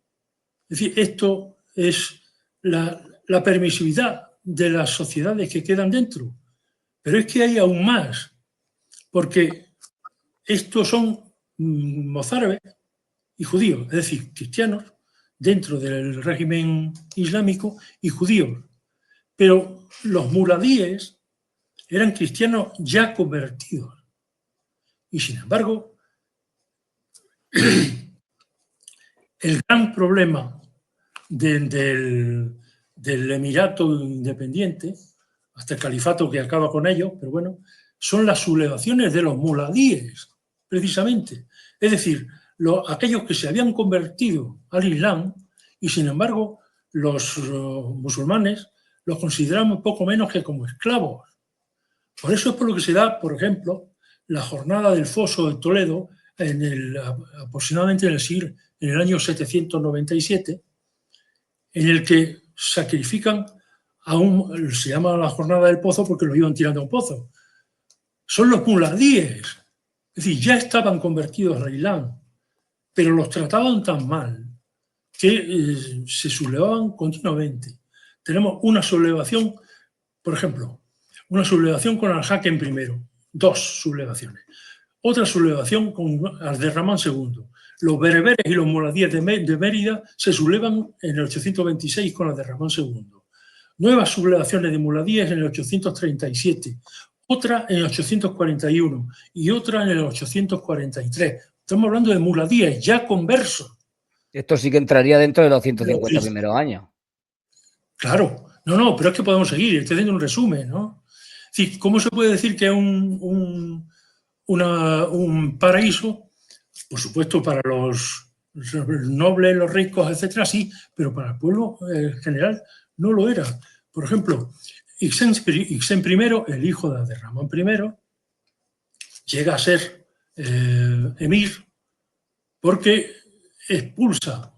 Es decir, esto es la permisividad de las sociedades que quedan dentro. Pero es que hay aún más, porque estos son mozárabes y judíos, es decir, cristianos dentro del régimen islámico y judíos. Pero los muladíes eran cristianos ya convertidos. Y sin embargo, el gran problema del Emirato Independiente hasta el califato que acaba con ellos, pero bueno, son las sublevaciones de los muladíes, precisamente. Es decir, aquellos que se habían convertido al Islam y, sin embargo, los musulmanes los consideraban poco menos que como esclavos. Por eso es por lo que se da, por ejemplo, la jornada del Foso de Toledo aproximadamente en el año 797, en el que sacrifican se llama la jornada del pozo porque lo iban tirando a un pozo. Son los muladíes, es decir, ya estaban convertidos al Islam, pero los trataban tan mal que se sublevaban continuamente. Tenemos una sublevación, por ejemplo, una sublevación con Al-Hakem I, 2 sublevaciones. Otra sublevación con Abderramán II. Los bereberes y los muladíes de Mérida se sublevan en el 826 con Abderramán II. Nuevas sublevaciones de muladíes en el 837, otra en el 841 y otra en el 843. Estamos hablando de muladíes ya conversos. Esto sí que entraría dentro de los 150 primeros años. Claro, no, pero es que podemos seguir, estoy haciendo un resumen, ¿no? Es decir, ¿cómo se puede decir que es un paraíso? Por supuesto, para los nobles, los ricos, etcétera, sí, pero para el pueblo en general no lo era. Por ejemplo, Ixen I, el hijo de Abderramán I, llega a ser emir porque expulsa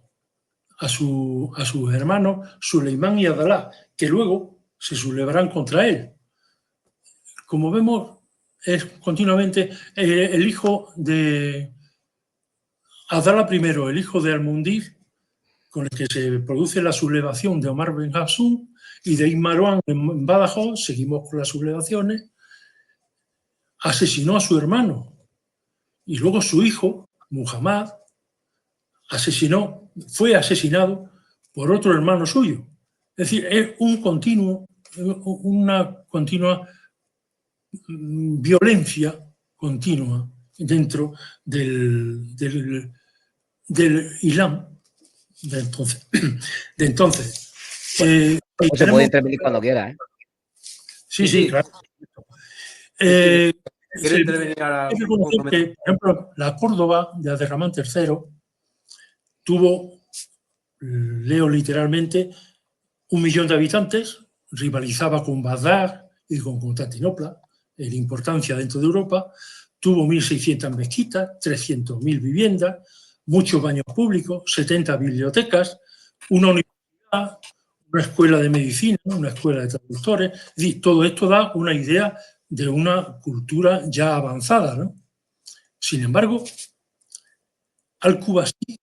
a sus hermanos Suleimán y Abdalá, que luego se sublevarán contra él. Como vemos, es continuamente el hijo de Abdalá I, el hijo de Al-Mundir, con el que se produce la sublevación de Omar Ben Hafsun y de Ibn Marwan en Badajoz, seguimos con las sublevaciones, asesinó a su hermano y luego su hijo, Muhammad, fue asesinado por otro hermano suyo. Es decir, es una continua violencia continua dentro del Islam de entonces. Se puede intervenir cuando quiera, ¿eh? Sí, claro. Quiero intervenir ahora. Por ejemplo, la Córdoba de Abderramán III tuvo, leo literalmente, 1 millón de habitantes, rivalizaba con Bagdad y con Constantinopla en importancia dentro de Europa, tuvo 1.600 mezquitas, 300.000 viviendas, muchos baños públicos, 70 bibliotecas, una universidad, una escuela de medicina, una escuela de traductores. Es decir, todo esto da una idea de una cultura ya avanzada, ¿no? Sin embargo, Al-Qubasi,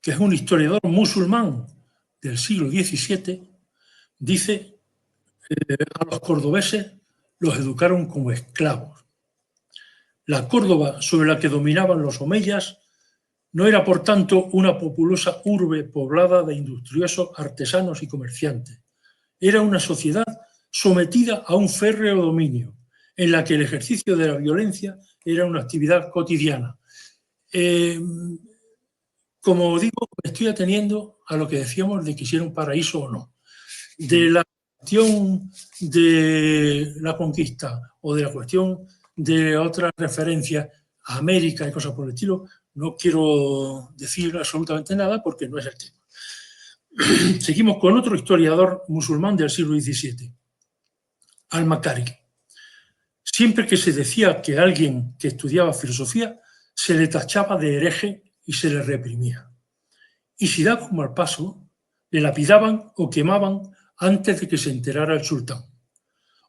que es un historiador musulmán del siglo XVII, dice a los cordobeses los educaron como esclavos. La Córdoba sobre la que dominaban los omeyas no era, por tanto, una populosa urbe poblada de industriosos, artesanos y comerciantes. Era una sociedad sometida a un férreo dominio, en la que el ejercicio de la violencia era una actividad cotidiana. Como digo, me estoy ateniendo a lo que decíamos de que si era un paraíso o no. De la cuestión de la conquista o de la cuestión de otras referencias a América y cosas por el estilo, no quiero decir absolutamente nada porque no es el tema. Seguimos con otro historiador musulmán del siglo XVII, Al-Makari. Siempre que se decía que alguien que estudiaba filosofía se le tachaba de hereje y se le reprimía. Y si daba un mal paso, le lapidaban o quemaban antes de que se enterara el sultán.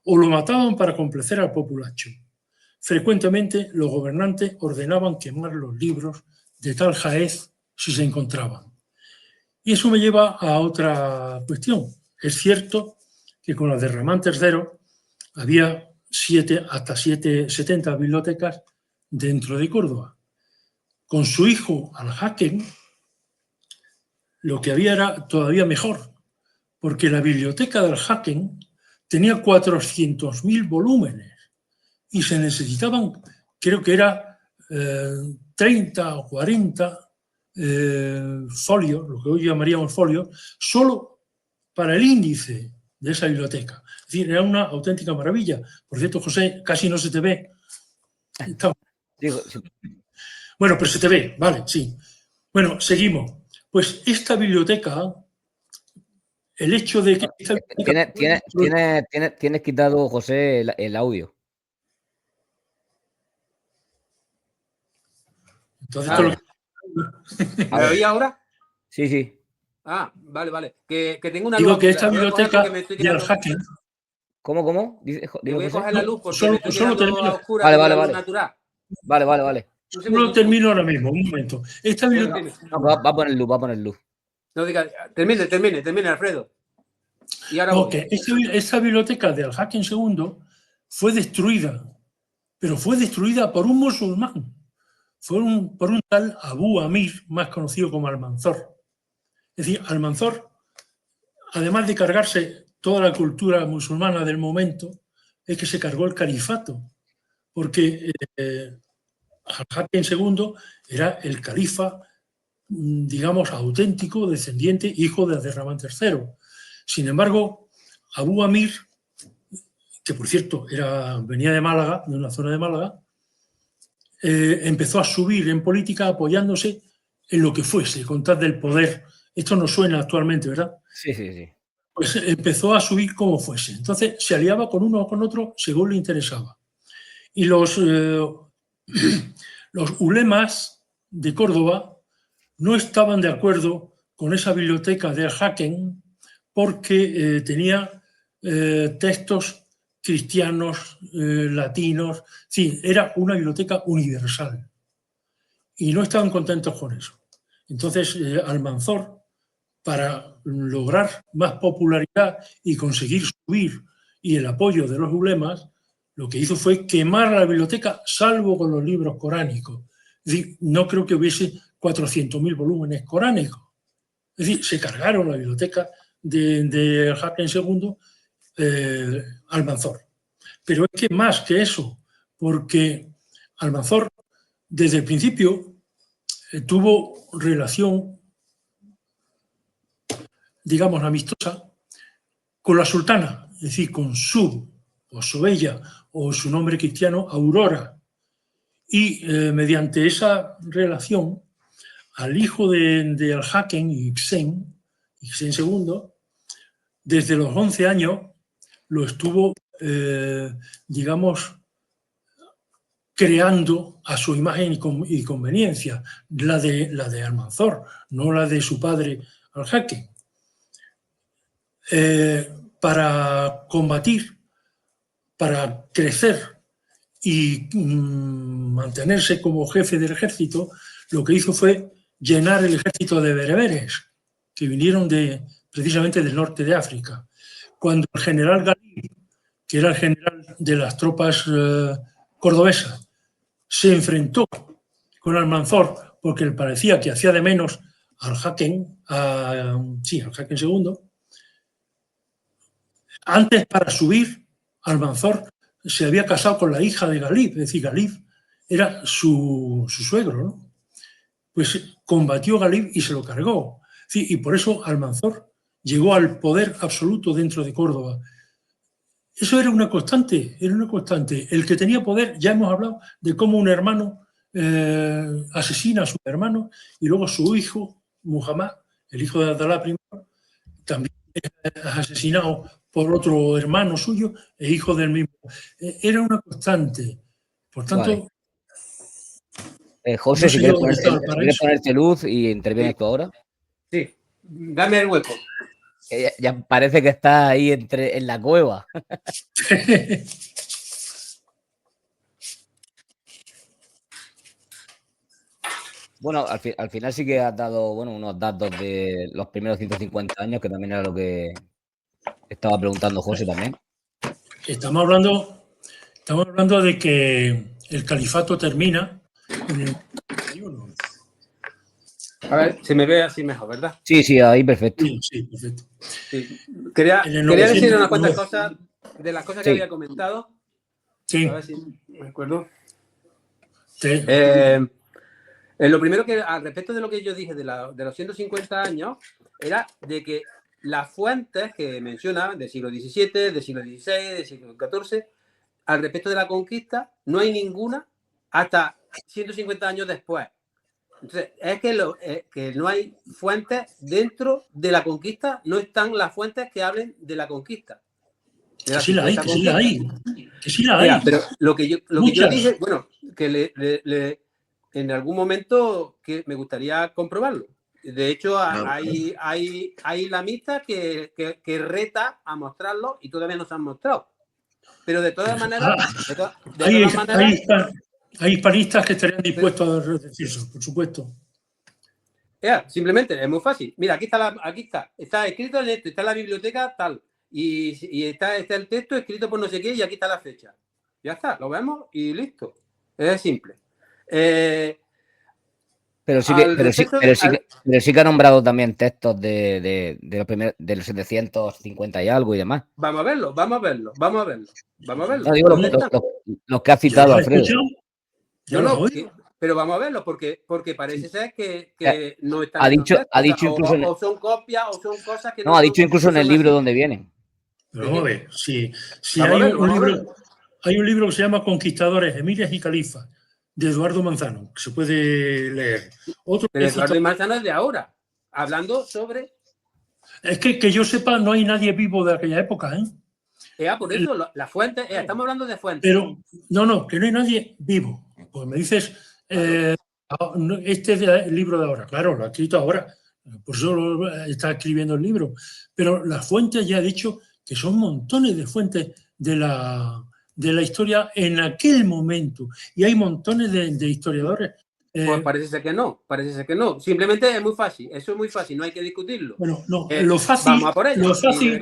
O lo mataban para complacer al populacho. Frecuentemente los gobernantes ordenaban quemar los libros de tal jaez si se encontraban. Y eso me lleva a otra cuestión. Es cierto que con Abderramán III había 70 bibliotecas dentro de Córdoba. Con su hijo Al-Hakem, lo que había era todavía mejor, porque la biblioteca del Hakem tenía 400.000 volúmenes y se necesitaban, creo que era 30 o 40 folios, lo que hoy llamaríamos folios, solo para el índice de esa biblioteca. Es decir, era una auténtica maravilla. Por cierto, José, casi no se te ve. Sí. Bueno, pero se te ve, vale, sí. Bueno, seguimos. Pues esta biblioteca, el hecho de que... Tienes quitado, José, el audio. Entonces, ¿Me oí ahora? Sí. Ah, vale. Que tengo una digo luz. que esta Voy a coger biblioteca porque me estoy de quedando... Al-Hakem... ¿Cómo? Que voy a José. coger la luz porque Solo me estoy quedando termino. a oscuras con la luz natural. Vale. Solo termino ahora mismo, un momento. Esta biblioteca... Va a poner luz. No diga, termine, Alfredo. Y ahora No, que esta biblioteca de Al-Hakem II fue destruida, pero fue destruida por un musulmán, por un tal Abu Amir, más conocido como Almanzor. Es decir, Almanzor, además de cargarse toda la cultura musulmana del momento, es que se cargó el califato, porque Al-Hakem II era el califa, digamos, auténtico, descendiente, hijo de Abderramán III. Sin embargo, Abu Amir, que por cierto venía de Málaga, de una zona de Málaga, empezó a subir en política apoyándose en lo que fuese, con tal del poder. Esto no suena actualmente, ¿verdad? Sí. Pues empezó a subir como fuese. Entonces se aliaba con uno o con otro según le interesaba. Y los ulemas de Córdoba no estaban de acuerdo con esa biblioteca de Al-Hakem porque tenía textos cristianos, latinos, sí, era una biblioteca universal. Y no estaban contentos con eso. Entonces, Almanzor, para lograr más popularidad y conseguir subir y el apoyo de los ulemas, lo que hizo fue quemar la biblioteca, salvo con los libros coránicos. Es decir, no creo que hubiese 400.000 volúmenes coránicos. Es decir, se cargaron la biblioteca de Al-Hakem II, Almanzor. Pero es que más que eso, porque Almanzor desde el principio tuvo relación, digamos, amistosa con la sultana, es decir, con su o Sobella o su nombre cristiano, Aurora. Y mediante esa relación, al hijo de Al-Hakem, Ibsen II, desde los 11 años lo estuvo, digamos, creando a su imagen y conveniencia, la de Almanzor, no la de su padre Al-Hakem. Para combatir, para crecer y mantenerse como jefe del ejército, lo que hizo fue llenar el ejército de bereberes, que vinieron precisamente del norte de África. Cuando el general Galí, que era el general de las tropas cordobesas, se enfrentó con Almanzor porque le parecía que hacía de menos Al-Hakem II, antes, para subir, Almanzor se había casado con la hija de Galib, es decir, Galib era su suegro, ¿no? Pues combatió a Galib y se lo cargó. Sí, y por eso Almanzor llegó al poder absoluto dentro de Córdoba. Eso era una constante, El que tenía poder, ya hemos hablado de cómo un hermano asesina a su hermano y luego su hijo, Muhammad, el hijo de Abdalá I, también es asesinado por otro hermano suyo e hijo del mismo. Era una constante. Por tanto... Vale. José, si quieres ponerte luz y intervienes tú ahora. Sí, dame el hueco. Ya parece que estás ahí en la cueva. Bueno, al final sí que has dado unos datos de los primeros 150 años, que también era lo que estaba preguntando José también. Estamos hablando de que el califato termina en el 91. A ver, se me ve así mejor, ¿verdad? Sí, ahí perfecto. Sí, perfecto. Sí. Quería decir unas cuantas cosas de las cosas que había comentado. Sí. A ver si me acuerdo. Sí. Lo primero que, al respecto de lo que yo dije de los 150 años, era de que las fuentes que mencionaban del siglo XVII, del siglo XVI, del siglo XIV, al respecto de la conquista, no hay ninguna hasta 150 años después. Entonces, es que no hay fuentes dentro de la conquista, no están las fuentes que hablen de la conquista. Que sí la hay, que sí la hay. Que sí la hay. Mira, pero lo que yo dije, bueno, que en algún momento que me gustaría comprobarlo. De hecho, hay islamistas que reta a mostrarlo y todavía no se han mostrado. Pero de todas maneras... Hay hispanistas que estarían dispuestos a decir eso, por supuesto. Simplemente, es muy fácil. Mira, aquí está escrito en esto, está en la biblioteca tal, y está el texto escrito por no sé qué, y aquí está la fecha. Ya está, lo vemos y listo. Es simple. Pero sí que ha nombrado también textos de los 750 y algo y demás. Vamos a verlo. No, digo los que ha citado Alfredo. Pero vamos a verlo, porque parece ser que no están. Ha dicho incluso o son copias o son cosas que no. Ha dicho incluso en el libro donde vienen. Pero vamos a ver, hay un libro que se llama Conquistadores, Emires y Califas, de Eduardo Manzano, que se puede leer. Pero Eduardo Manzano es de ahora, hablando sobre... Es que yo sepa, no hay nadie vivo de aquella época, ¿eh? Por eso, las fuentes, estamos hablando de fuentes. Pero, no, que no hay nadie vivo. Pues me dices, este es el libro de ahora. Claro, lo ha escrito ahora, por eso está escribiendo el libro. Pero las fuentes, ya he dicho, que son montones de fuentes de la historia en aquel momento. Y hay montones de historiadores. Pues parece ser que no. Simplemente es muy fácil. Eso es muy fácil, no hay que discutirlo. Bueno, no, lo fácil... Vamos a por ello. Lo fácil...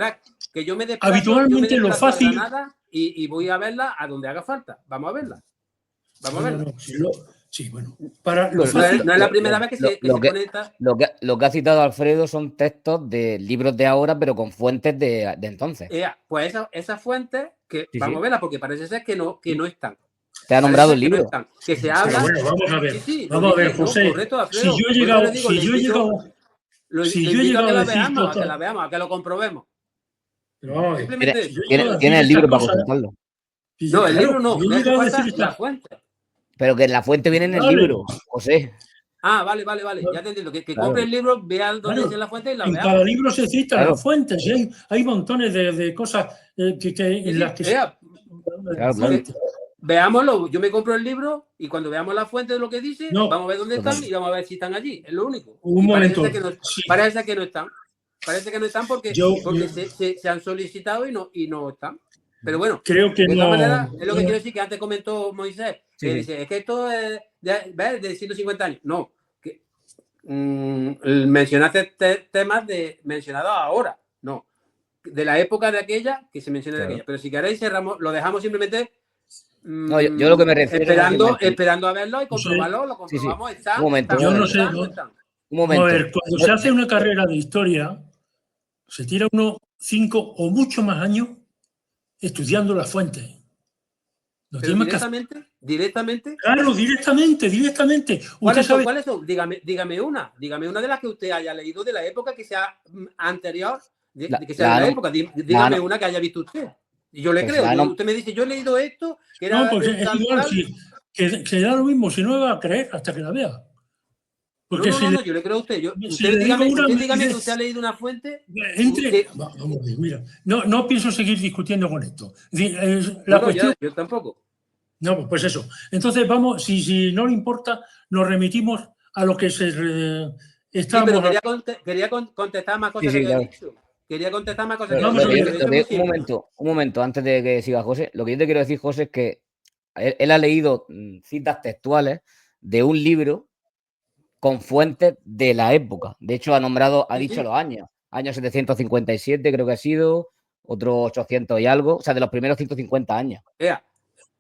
Que yo me desplazo, habitualmente lo fácil... a Granada y voy a verla a donde haga falta. Vamos a verla. Sí, bueno. Para lo fácil, no es la primera vez que se conecta. Lo que ha citado Alfredo son textos de libros de ahora, pero con fuentes de entonces. Pues esas fuentes, que vamos a verlas, porque parece ser que no están. Te ha nombrado el libro. Que se habla. Bueno, vamos a ver. Vamos a ver, José. Correcto, Alfredo, si yo he llegado a que la veamos, a que lo comprobemos. Pero vamos a ver. Tiene el libro para consultarlo. No, el libro no. No hace falta la fuente. Pero que la fuente viene en el libro, José. Vale. Ya te entiendo. Que compre el libro, vea dónde es la fuente y la vea. En cada libro se citan las fuentes. Y hay montones de cosas en las que veámoslo. Yo me compro el libro y cuando veamos la fuente de lo que dice, vamos a ver dónde están y vamos a ver si están allí. Es lo único. Un momento. Parece que no están. Parece que no están porque se han solicitado y no están. Pero bueno, creo que de todas maneras, es lo que quiero decir que antes comentó Moisés. Que dice, es que esto es de 150 años. No. Mencionaste temas mencionados ahora. No. De la época de aquella que se menciona de aquella. Pero si queréis, lo dejamos simplemente. No, yo lo que me refiero esperando a verlo y comprobarlo. Lo comprobamos. Un momento. Yo no sé. Un momento. A ver, cuando se hace una carrera de historia, se tira 5 o mucho más años estudiando las fuentes. ¿Directamente? Claro, directamente. ¿Cuáles son? Dígame una de las que usted haya leído de la época que sea anterior, que sea de la época. Dígame una que haya visto usted. Y yo le creo. Usted me dice, yo he leído esto. Que era porque es igual, que da lo mismo, si no me va a creer hasta que la vea. Porque no, yo le creo a usted. Usted dígame que usted ha leído una fuente. Vamos a ver, mira, no pienso seguir discutiendo con esto. Yo tampoco. No, pues eso. Entonces vamos, si no le importa, nos remitimos a lo que estábamos... Quería contestar más cosas que había dicho. Quería contestar más cosas Un momento, antes de que siga José. Lo que yo te quiero decir, José, es que él ha leído citas textuales de un libro con fuentes de la época. De hecho, ha dicho los años. Año 757 creo que ha sido, otros 800 y algo. O sea, de los primeros 150 años.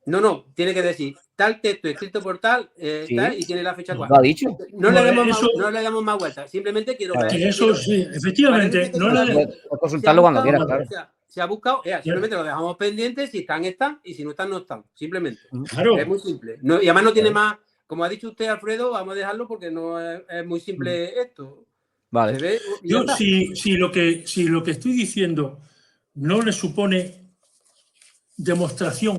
No, tiene que decir tal texto escrito por tal, tal y tiene la fecha cuál. ¿Lo ha dicho? No le damos más vueltas. Simplemente quiero ver. Eso sí, efectivamente. Puedes consultarlo cuando quieras, claro. Se ha buscado, simplemente lo dejamos pendiente. Si están, y si no están, no están. Simplemente. Claro. Es muy simple. Y además no tiene más como ha dicho usted, Alfredo, vamos a dejarlo porque no es muy simple esto. Vale. Se ve y ya Yo, está. si lo que estoy diciendo no le supone demostración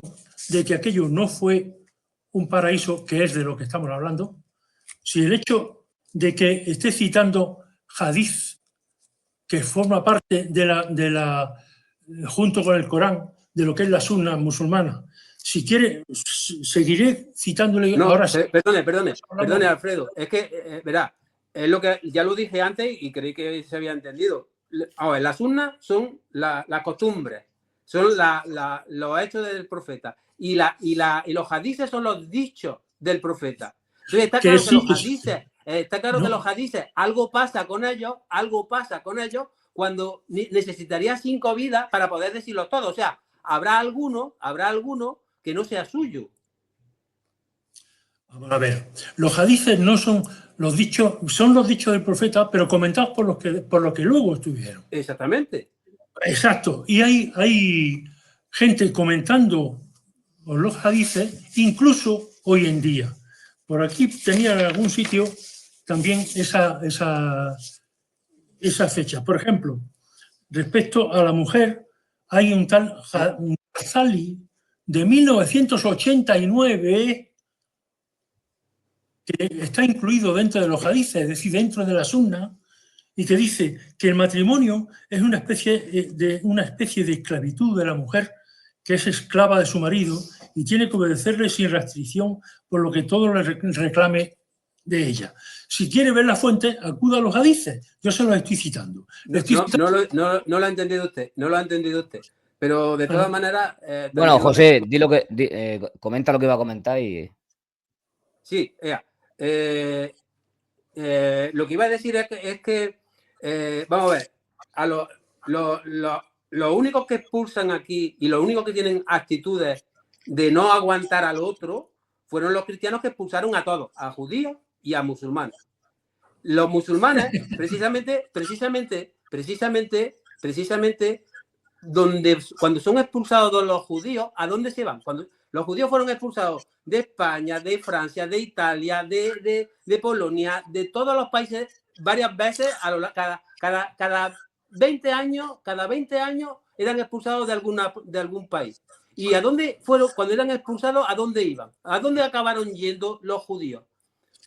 de que aquello no fue un paraíso, que es de lo que estamos hablando, si el hecho de que esté citando hadith, que forma parte de la junto con el Corán, de lo que es la sunna musulmana, si quiere, seguiré citándole No, ahora sí. perdone, Alfredo. Es que, verá, es lo que ya lo dije antes y creí que se había entendido. Ahora, las sunnas son las costumbres, son los hechos del profeta. Y los hadices son los dichos del profeta. Entonces, está claro que los hadices, que los hadices, algo pasa con ellos cuando necesitaría 5 vidas para poder decirlo todo. O sea, habrá alguno que no sea suyo. Vamos a ver, los hadices no son los dichos, son los dichos del profeta, pero comentados por los que luego estuvieron. Exactamente. Exacto. Y hay gente comentando los hadices, incluso hoy en día. Por aquí tenía en algún sitio también esa fecha. Por ejemplo, respecto a la mujer, hay un tal Ghazali de 1989 que está incluido dentro de los hadices, es decir, dentro de la sunna, y que dice que el matrimonio es una especie de esclavitud de la mujer, que es esclava de su marido y tiene que obedecerle sin restricción por lo que todo le reclame de ella. Si quiere ver la fuente, acuda a los hadices. Yo se los estoy citando. No lo ha entendido usted, Pero de todas maneras... bueno, José, comenta lo que iba a comentar y... Sí, lo que iba a decir es que vamos a ver, los únicos que expulsan aquí y los únicos que tienen actitudes de no aguantar al otro fueron los cristianos, que expulsaron a todos, a judíos y a musulmanes. Los musulmanes, precisamente, cuando son expulsados los judíos, ¿a dónde se van? Cuando los judíos fueron expulsados de España, de Francia, de Italia, de Polonia, de todos los países, varias veces, cada 20 años eran expulsados de algún país. ¿Y a dónde fueron? Cuando eran expulsados, ¿a dónde iban? ¿A dónde acabaron yendo los judíos?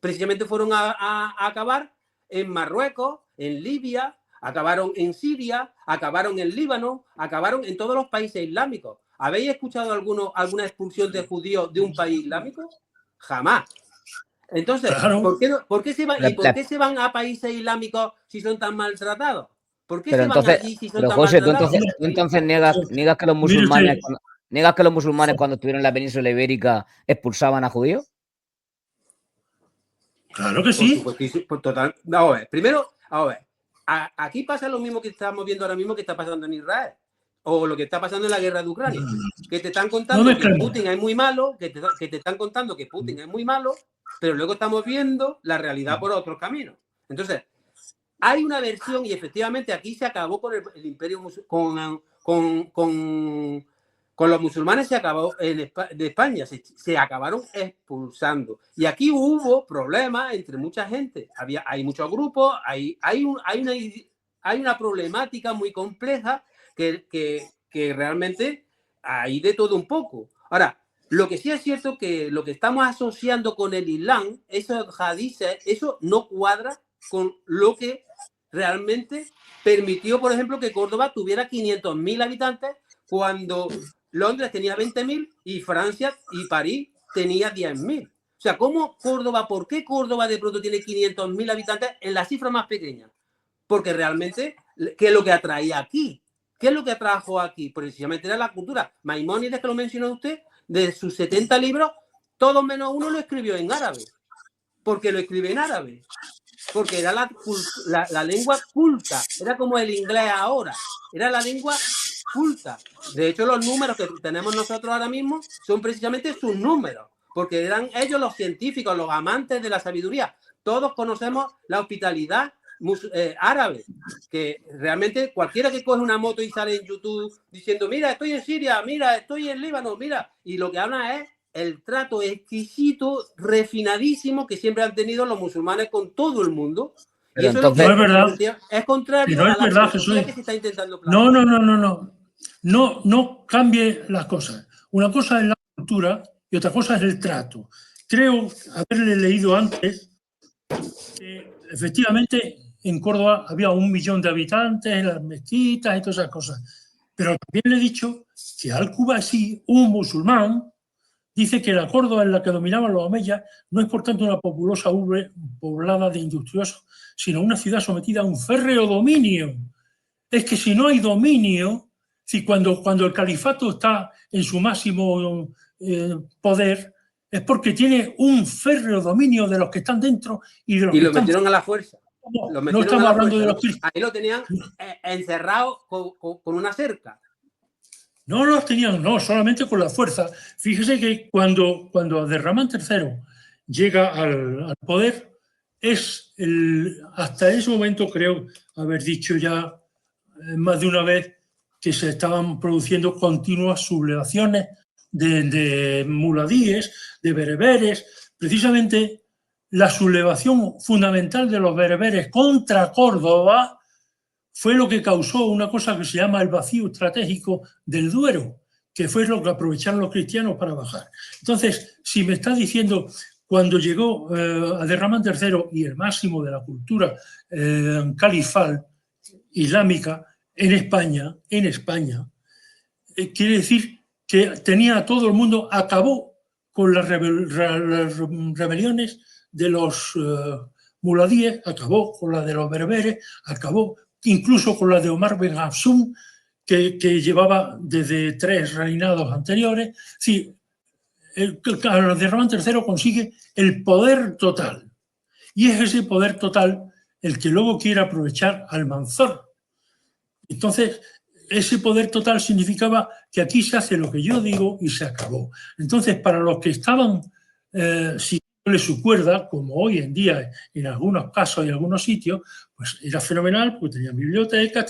Precisamente fueron a acabar en Marruecos, en Libia, acabaron en Siria, acabaron en Líbano, acabaron en todos los países islámicos. ¿Habéis escuchado alguna expulsión de judíos de un país islámico? Jamás. Entonces, claro. ¿por qué se van a países islámicos si son tan maltratados? ¿Por qué se van allí si son tan maltratados? Tú entonces niegas que los musulmanes... ¿Niegas que los musulmanes cuando estuvieron en la península ibérica expulsaban a judíos? Claro que sí. Por total. A ver, primero, aquí pasa lo mismo que estamos viendo ahora mismo que está pasando en Israel, o lo que está pasando en la guerra de Ucrania, que te están contando que Putin es muy malo, que te están contando que Putin es muy malo, pero luego estamos viendo la realidad por otros caminos. Entonces, hay una versión, y efectivamente aquí se acabó con el imperio, con los musulmanes se acabó de España, se acabaron expulsando. Y aquí hubo problemas entre mucha gente. Hay muchos grupos, hay una problemática muy compleja que realmente hay de todo un poco. Ahora, lo que sí es cierto que lo que estamos asociando con el Islam, esos hadices, eso no cuadra con lo que realmente permitió, por ejemplo, que Córdoba tuviera 500.000 habitantes cuando Londres tenía 20.000 y Francia y París tenía 10.000. O sea, ¿por qué Córdoba de pronto tiene 500.000 habitantes en la cifra más pequeña? Porque realmente, ¿qué es lo que atraía aquí? ¿Qué es lo que atrajo aquí? Precisamente era la cultura. Maimónides, que lo mencionó usted, de sus 70 libros, todos menos uno lo escribió en árabe. ¿Por qué lo escribe en árabe? Porque era la lengua culta. Era como el inglés ahora. Era la lengua culta. De hecho, los números que tenemos nosotros ahora mismo son precisamente sus números, porque eran ellos los científicos, los amantes de la sabiduría. Todos conocemos la hospitalidad árabe, que realmente cualquiera que coge una moto y sale en YouTube diciendo, mira, estoy en Siria, mira, estoy en Líbano, mira, y lo que habla es el trato exquisito, refinadísimo que siempre han tenido los musulmanes con todo el mundo. Pero y eso entonces, no es verdad. es contrario No a es la verdad, filosofía Jesús. que se está intentando No, plantear. no cambie las cosas. Una cosa es la cultura y otra cosa es el trato. Creo haberle leído antes que efectivamente en Córdoba había 1 millón de habitantes, en las mezquitas y todas esas cosas. Pero también le he dicho que Al-Kubasi, un musulmán, dice que la Córdoba en la que dominaban los omeyas no es por tanto una populosa urbe poblada de industriosos, sino una ciudad sometida a un férreo dominio. Es que si no hay dominio, si cuando el califato está en su máximo poder, es porque tiene un férreo dominio de los que están dentro y de los Y que lo están fuera. metieron a la fuerza. Lo No metieron a estamos la hablando fuerza, de ¿no? los cristianos. Ahí lo tenían encerrado con una cerca. No los tenían, no, solamente con la fuerza. Fíjese que cuando Abderramán III llega al poder, hasta ese momento creo haber dicho ya más de una vez que se estaban produciendo continuas sublevaciones de muladíes, de bereberes. Precisamente la sublevación fundamental de los bereberes contra Córdoba fue lo que causó una cosa que se llama el vacío estratégico del Duero, que fue lo que aprovecharon los cristianos para bajar. Entonces, si me está diciendo, cuando llegó Abderramán III y el máximo de la cultura califal islámica en España, quiere decir que tenía a todo el mundo, acabó con las rebeliones de los muladíes, acabó con la de los bereberes, acabó incluso con la de Omar Ben Hafsun, que llevaba desde 3 reinados anteriores. Sí, Abderramán III consigue el poder total. Y es ese poder total el que luego quiere aprovechar Almanzor. Entonces, ese poder total significaba que aquí se hace lo que yo digo y se acabó. Entonces, para los que estaban siguiéndole su cuerda, como hoy en día en algunos casos y en algunos sitios, pues era fenomenal, porque tenían bibliotecas,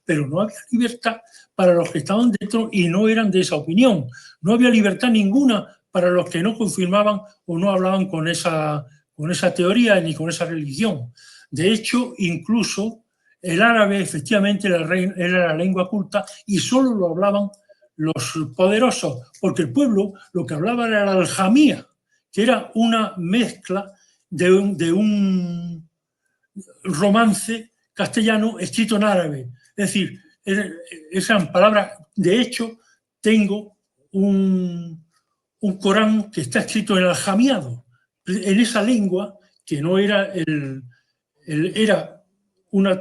pero no había libertad para los que estaban dentro y no eran de esa opinión. No había libertad ninguna para los que no confirmaban o no hablaban con esa teoría ni con esa religión. De hecho, incluso el árabe efectivamente era la lengua culta y solo lo hablaban los poderosos, porque el pueblo lo que hablaba era la aljamía, que era una mezcla de un romance castellano escrito en árabe. Es decir, esas palabras, de hecho, tengo un Corán que está escrito en aljamiado, en esa lengua que no era era una,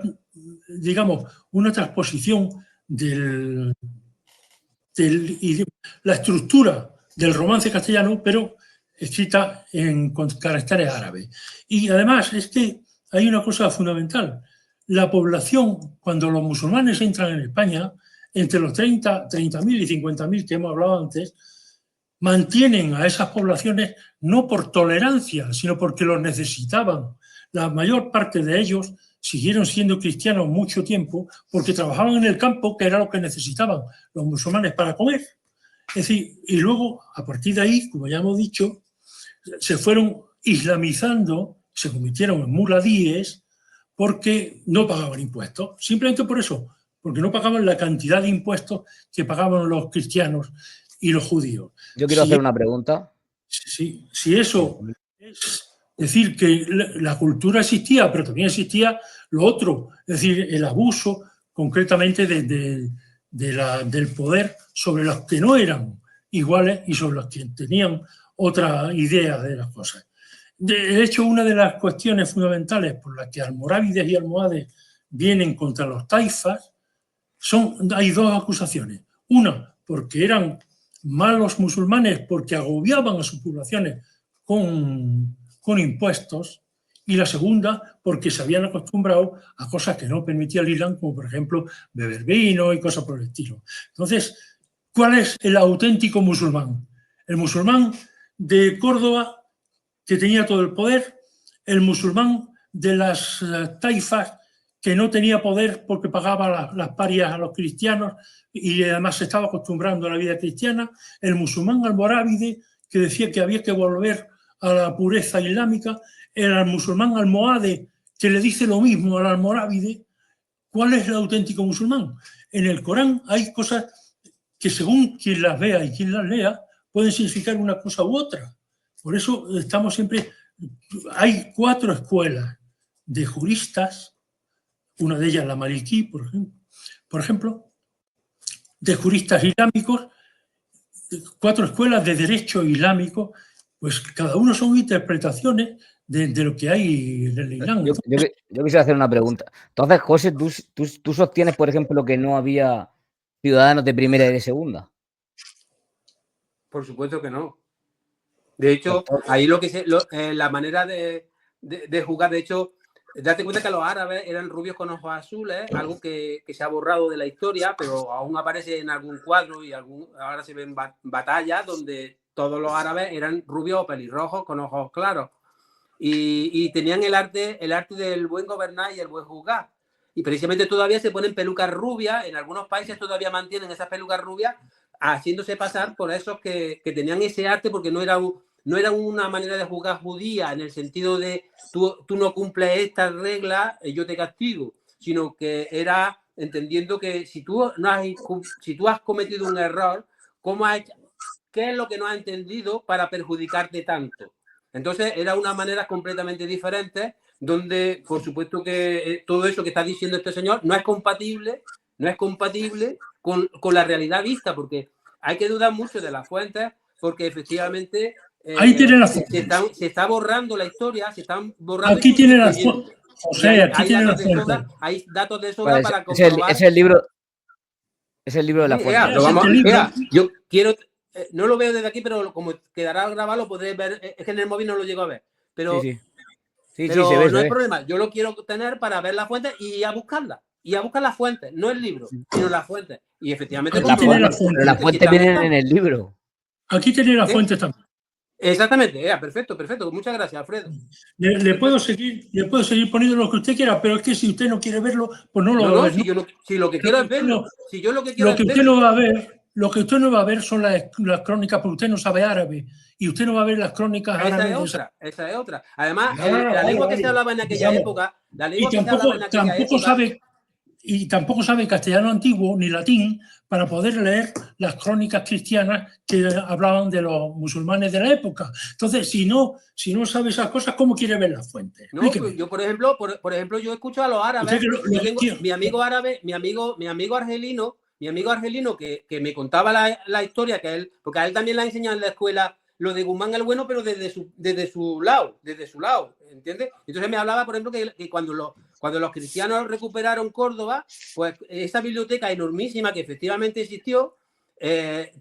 digamos, una transposición de la estructura del romance castellano, pero escrita con caracteres árabes. Y además es que hay una cosa fundamental. La población, cuando los musulmanes entran en España, entre los 30.000 y 50.000 que hemos hablado antes, mantienen a esas poblaciones no por tolerancia, sino porque los necesitaban. La mayor parte de ellos siguieron siendo cristianos mucho tiempo porque trabajaban en el campo, que era lo que necesitaban los musulmanes para comer. Es decir, y luego, a partir de ahí, como ya hemos dicho, se fueron islamizando, se convirtieron en muladíes porque no pagaban impuestos. Simplemente por eso, porque no pagaban la cantidad de impuestos que pagaban los cristianos y los judíos. Yo quiero hacer una pregunta. Si eso es decir que la cultura existía, pero también existía lo otro, es decir, el abuso concretamente del poder sobre los que no eran iguales y sobre los que tenían otra idea de las cosas. De hecho, una de las cuestiones fundamentales por las que almorávides y almohades vienen contra los taifas hay 2 acusaciones. Una, porque eran malos musulmanes porque agobiaban a sus poblaciones con impuestos, y la segunda, porque se habían acostumbrado a cosas que no permitía el Islam, como por ejemplo beber vino y cosas por el estilo. Entonces, ¿cuál es el auténtico musulmán? El musulmán de Córdoba, que tenía todo el poder, el musulmán de las taifas, que no tenía poder porque pagaba las parias a los cristianos y además se estaba acostumbrando a la vida cristiana, el musulmán almorávide, que decía que había que volver a la pureza islámica, el musulmán almohade, que le dice lo mismo al almorávide. ¿Cuál es el auténtico musulmán? En el Corán hay cosas que según quien las vea y quien las lea, pueden significar una cosa u otra. Por eso estamos siempre... Hay 4 escuelas de juristas, una de ellas la Maliki, por ejemplo, de juristas islámicos, 4 escuelas de derecho islámico, pues cada uno son interpretaciones de lo que hay en el Islam. Yo quisiera hacer una pregunta. Entonces, José, ¿tú sostienes, por ejemplo, que no había ciudadanos de primera y de segunda? Por supuesto que no. De hecho, ahí la manera de jugar, de hecho, date cuenta que los árabes eran rubios con ojos azules, algo que se ha borrado de la historia, pero aún aparece en algún cuadro y ahora se ven batallas donde todos los árabes eran rubios o pelirrojos con ojos claros. Y tenían el arte del buen gobernar y el buen juzgar. Y precisamente todavía se ponen pelucas rubias, en algunos países todavía mantienen esas pelucas rubias, haciéndose pasar por esos que tenían ese arte, porque no era una manera de juzgar judía en el sentido de tú no cumples esta regla, yo te castigo, sino que era entendiendo que si tú has cometido un error, ¿qué es lo que no has entendido para perjudicarte tanto? Entonces era una manera completamente diferente, donde por supuesto que todo eso que está diciendo este señor no es compatible con la realidad vista, porque hay que dudar mucho de las fuentes, porque efectivamente ahí tiene la fuente. se está borrando la historia, se están borrando. Aquí tiene la fuente. Hay datos de sobra para comprobar. Es el libro de la fuente. Yo quiero... no lo veo desde aquí, pero como quedará grabado lo podréis ver. Es que en el móvil no lo llego a ver. Pero, sí, no hay problema. Yo lo quiero tener para ver la fuente y a buscarla. Y a buscar las fuentes. No el libro, sino las fuentes. Y efectivamente... Las fuentes vienen en el libro. Aquí tiene las fuentes también. Exactamente. Perfecto. Muchas gracias, Alfredo. Le puedo seguir poniendo lo que usted quiera, pero es que si usted no quiere verlo, pues no lo va a ver. Si lo que quiero es verlo. Lo que usted no va a ver son las crónicas, porque usted no sabe árabe. Y usted no va a ver las crónicas árabes. Esa es otra. Además, la lengua que se hablaba en aquella época... Y tampoco sabe castellano antiguo ni latín para poder leer las crónicas cristianas que hablaban de los musulmanes de la época. Entonces, si no sabe esas cosas, ¿cómo quiere ver las fuentes? No, yo, por ejemplo, yo escucho a los árabes. Mi amigo árabe, mi amigo argelino que me contaba la historia que él, porque a él también le ha enseñado en la escuela lo de Guzmán el Bueno, pero desde su lado, ¿entiendes? Entonces me hablaba, por ejemplo, que cuando los cristianos recuperaron Córdoba, pues esa biblioteca enormísima que efectivamente existió, le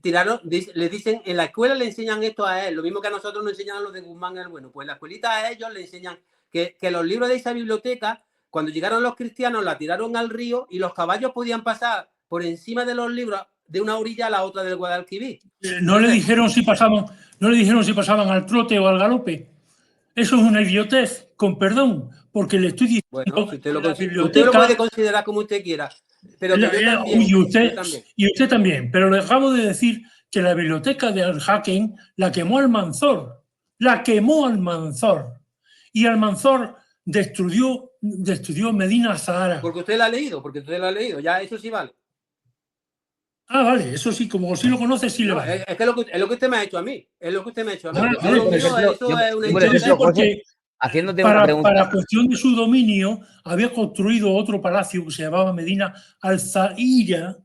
dicen, en la escuela le enseñan esto a él, lo mismo que a nosotros nos enseñan los de Guzmán el Bueno, pues en la escuelita a ellos le enseñan que los libros de esa biblioteca, cuando llegaron los cristianos, la tiraron al río y los caballos podían pasar por encima de los libros de una orilla a la otra del Guadalquivir. No le dijeron si pasaban al trote o al galope. Eso es una idiotez, con perdón, porque le estoy diciendo... Bueno, si usted lo puede considerar como usted quiera. Pero y usted también. Pero le acabo de decir que la biblioteca de Al-Hakim la quemó Almanzor. Y Almanzor destruyó Medina Zahara. Porque usted la ha leído. Ya, eso sí vale. Ah, vale, eso sí, como si lo conoce, sí le vale. Es que es lo que usted me ha hecho a mí. Haciéndote una pregunta. Para cuestión de su dominio, había construido otro palacio que se llamaba Medina Al-Zahira,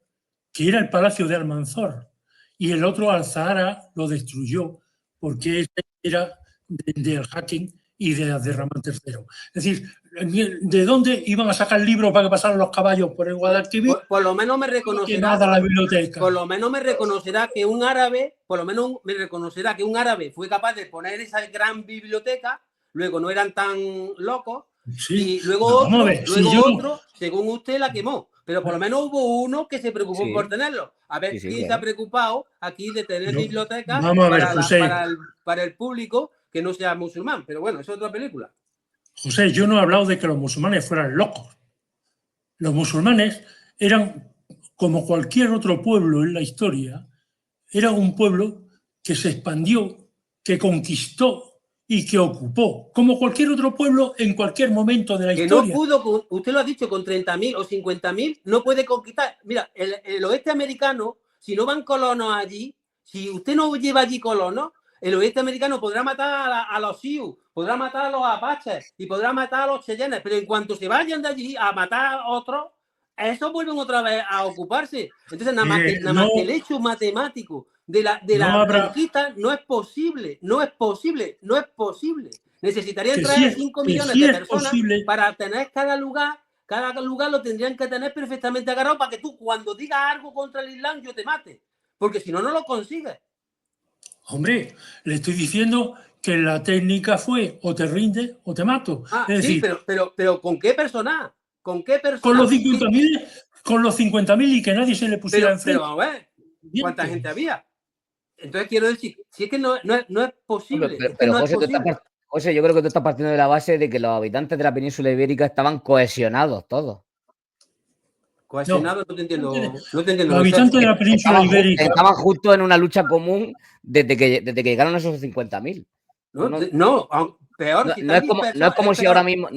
que era el palacio de Almanzor. Y el otro Al-Zahara lo destruyó, porque ese era de Al-Hakim y de Abderramán III. Es decir, ¿de dónde iban a sacar libros para que pasaran los caballos por el Guadalquivir? Por lo menos me reconocerá la biblioteca. Por lo menos me reconocerá que un árabe fue capaz de poner esa gran biblioteca, luego no eran tan locos, sí. Y luego otro, según usted, la quemó. Pero por lo menos hubo uno que se preocupó por tenerlo. A ver, ¿quién se ha preocupado aquí de tener bibliotecas para el público que no sea musulmán? Pero bueno, es otra película. José, yo no he hablado de que los musulmanes fueran locos. Los musulmanes eran, como cualquier otro pueblo en la historia, era un pueblo que se expandió que conquistó y que ocupó, como cualquier otro pueblo en cualquier momento de la historia. No pudo, usted lo ha dicho, con 30.000 o 50.000 no puede conquistar. Mira, el oeste americano, si no van colonos allí, si usted no lleva allí colonos, el oeste americano podrá matar a los Sioux, podrá matar a los apaches y podrá matar a los cheyennes, pero en cuanto se vayan de allí a matar a otros, esos vuelven otra vez a ocuparse. Entonces, nada más que el hecho matemático de la conquista no es posible, no es posible, no es posible. Necesitarían traer 5 millones de personas para tener cada lugar lo tendrían que tener perfectamente agarrado para que tú, cuando digas algo contra el Islam, yo te mate. Porque si no, no lo consigues. Hombre, le estoy diciendo que la técnica fue o te rinde o te mato. Es decir, pero ¿con qué persona? ¿Con qué persona? Con los 50.000 y que nadie se le pusiera enfrente. Pero vamos a ver, ¿cuánta gente había? Entonces quiero decir, si es que no es posible. Pero José, yo creo que tú estás partiendo de la base de que los habitantes de la península ibérica estaban cohesionados todos. Cohesionados, no te entiendo. Los habitantes de la península ibérica estaban justo en una lucha común desde que llegaron esos 50.000. No, peor. No es como si ahora mismo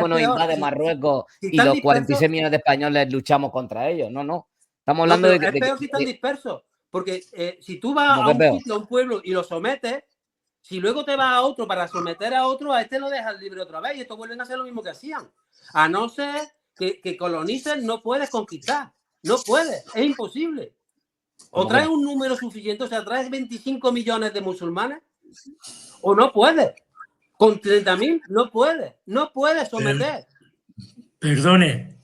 nos invade Marruecos y los 46 millones de españoles luchamos contra ellos. No. Estamos hablando de que... Es peor si están dispersos. Porque si tú vas a un sitio, a un pueblo y lo sometes, si luego te vas a otro para someter a otro, a este lo dejas libre otra vez y estos vuelven a hacer lo mismo que hacían. A no ser que colonicen, no puedes conquistar. No puedes, es imposible. O traes un número suficiente, o sea, traes 25 millones de musulmanes, o no puedes. Con 30.000 no puedes someter. Perdone,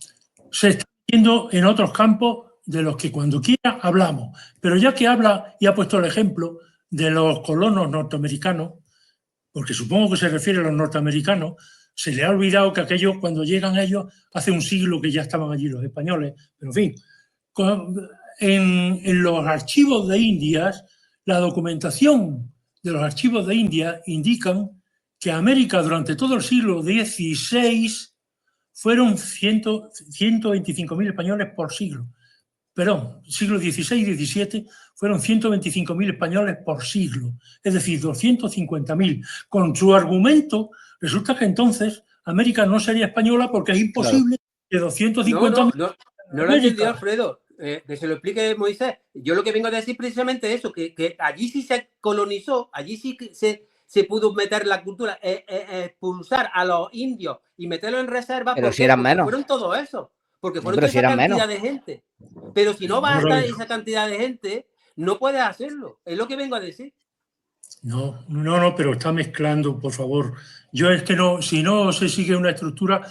se está viendo en otros campos de los que cuando quiera hablamos, pero ya que habla y ha puesto el ejemplo de los colonos norteamericanos, porque supongo que se refiere a los norteamericanos, se le ha olvidado que aquellos, cuando llegan ellos, hace un siglo que ya estaban allí los españoles, pero en fin, en los archivos de Indias, la documentación de los archivos de India indican que América durante todo el siglo XVI fueron 125.000 españoles por siglo. Perdón, siglo XVI y XVII fueron 125.000 españoles por siglo, es decir, 250.000. Con su argumento, resulta que entonces América no sería española porque es imposible que 250.000... No lo entendió, Alfredo. Que se lo explique Moisés. Yo lo que vengo a decir precisamente eso, que allí sí se colonizó, allí sí se pudo meter la cultura, expulsar a los indios y meterlos en reserva. Pero si eran menos. Fueron todo eso. Porque fueron esa cantidad de gente. Pero si no va a estar esa cantidad de gente, no puedes hacerlo. Es lo que vengo a decir. No, pero está mezclando, por favor. Yo es que no, si no se sigue una estructura,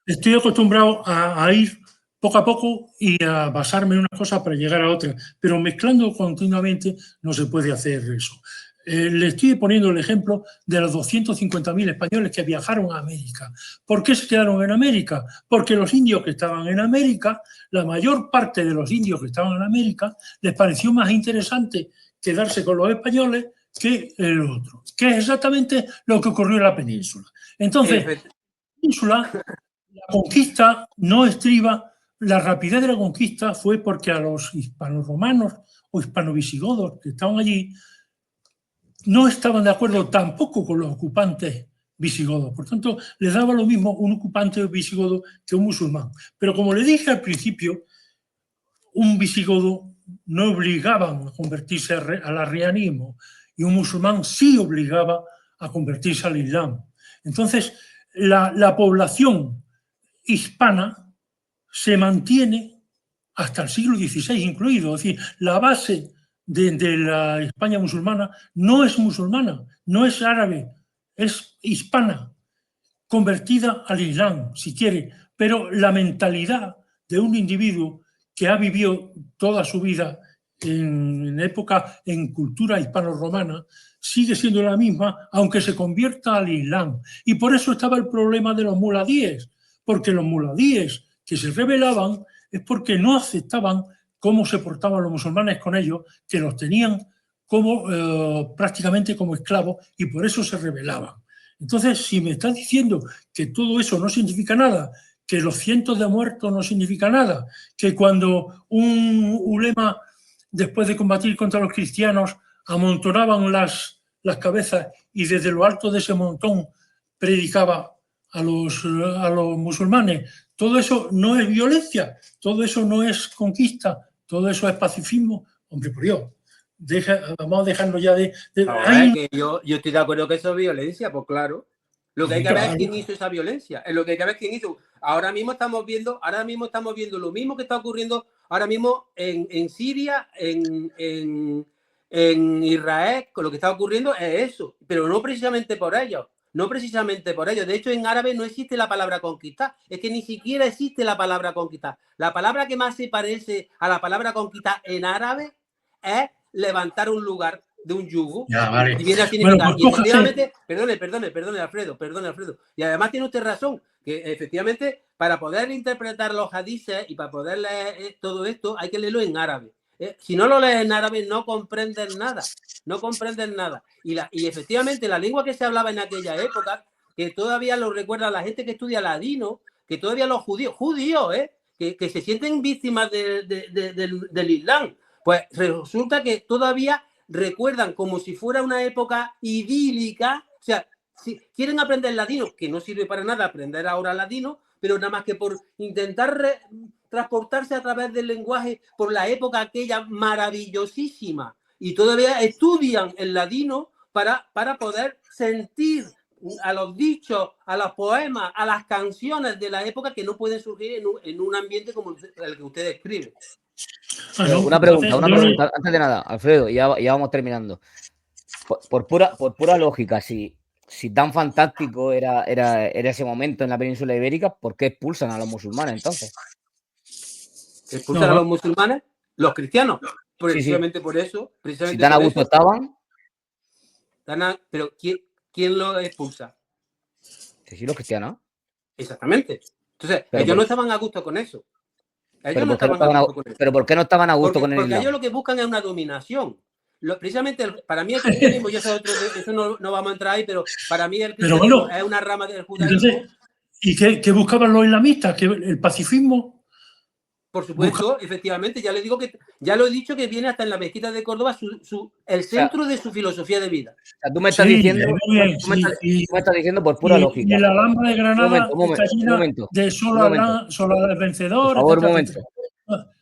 estoy acostumbrado a ir poco a poco y a basarme en una cosa para llegar a otra, pero mezclando continuamente no se puede hacer eso. Le estoy poniendo el ejemplo de los 250.000 españoles que viajaron a América. ¿Por qué se quedaron en América? Porque los indios que estaban en América, la mayor parte de los indios que estaban en América, les pareció más interesante quedarse con los españoles que el otro, que es exactamente lo que ocurrió en la península. Entonces, la península, la conquista no estriba, la rapidez de la conquista fue porque a los hispanorromanos o hispanovisigodos que estaban allí no estaban de acuerdo tampoco con los ocupantes visigodos. Por tanto, les daba lo mismo un ocupante visigodo que un musulmán. Pero como le dije al principio, un visigodo no obligaban a convertirse al arrianismo y un musulmán sí obligaba a convertirse al Islam. Entonces, la población hispana se mantiene hasta el siglo XVI incluido. Es decir, la base de la España musulmana no es musulmana, no es árabe, es hispana, convertida al Islam, si quiere, pero la mentalidad de un individuo que ha vivido toda su vida en época, en cultura hispano-romana, sigue siendo la misma, aunque se convierta al Islam. Y por eso estaba el problema de los muladíes, porque los muladíes que se rebelaban es porque no aceptaban cómo se portaban los musulmanes con ellos, que los tenían como prácticamente como esclavos y por eso se rebelaban. Entonces, si me estás diciendo que todo eso no significa nada, que los cientos de muertos no significa nada, que cuando un ulema después de combatir contra los cristianos, amontonaban las cabezas y desde lo alto de ese montón predicaba a los musulmanes. Todo eso no es violencia, todo eso no es conquista, todo eso es pacifismo. Hombre, por Dios, vamos a dejarlo ya de... que yo estoy de acuerdo que eso es violencia, pues claro. Lo que hay que ver es quién hizo esa violencia. Es lo que hay que ver quién hizo. Ahora mismo estamos viendo lo mismo que está ocurriendo ahora mismo en Siria, en Israel, con lo que está ocurriendo es eso, pero no precisamente por ellos. No precisamente por ello. De hecho, en árabe no existe la palabra conquistar. Es que ni siquiera existe la palabra conquistar. La palabra que más se parece a la palabra conquistar en árabe es levantar un lugar de un yugo. Ya, vale. Y viene a significar. Bueno, y efectivamente, perdone, Alfredo. Y además tiene usted razón, que efectivamente para poder interpretar los hadices y para poder leer todo esto hay que leerlo en árabe. Si no lo lees en árabe no comprenden nada. No comprenden nada. Y efectivamente la lengua que se hablaba en aquella época, que todavía lo recuerda la gente que estudia ladino, que todavía los judíos, que se sienten víctimas del Islam, pues resulta que todavía recuerdan como si fuera una época idílica. O sea, si quieren aprender ladino, que no sirve para nada aprender ahora ladino, pero nada más que por intentar transportarse a través del lenguaje por la época aquella maravillosísima, y todavía estudian el ladino para poder sentir a los dichos, a los poemas, a las canciones de la época que no pueden surgir en un ambiente como el que usted describe. Una pregunta, antes de nada, Alfredo, ya vamos terminando. Por pura lógica, si tan fantástico era ese momento en la península ibérica, ¿por qué expulsan a los musulmanes entonces? ¿Expulsan a los musulmanes? ¿Los cristianos? Precisamente sí. por eso. Si tan a gusto estaban. Pero ¿quién los expulsa? Sí, los cristianos. Exactamente. Entonces, ellos no estaban a gusto con eso. Pero ¿por qué no estaban a gusto con el Islam? Porque ellos lo que buscan es una dominación. Precisamente, para mí el cristianismo, eso no vamos a entrar ahí, pero para mí el cristianismo es una rama del judaísmo. Entonces, ¿y qué buscaban los islamistas? ¿Que el pacifismo? Por supuesto, efectivamente, ya lo he dicho que viene hasta en la mezquita de Córdoba el centro de su filosofía de vida. O sea, tú me estás diciendo por pura lógica. Y en la Alhambra de Granada está llena de sola del vencedor. Por favor, un momento.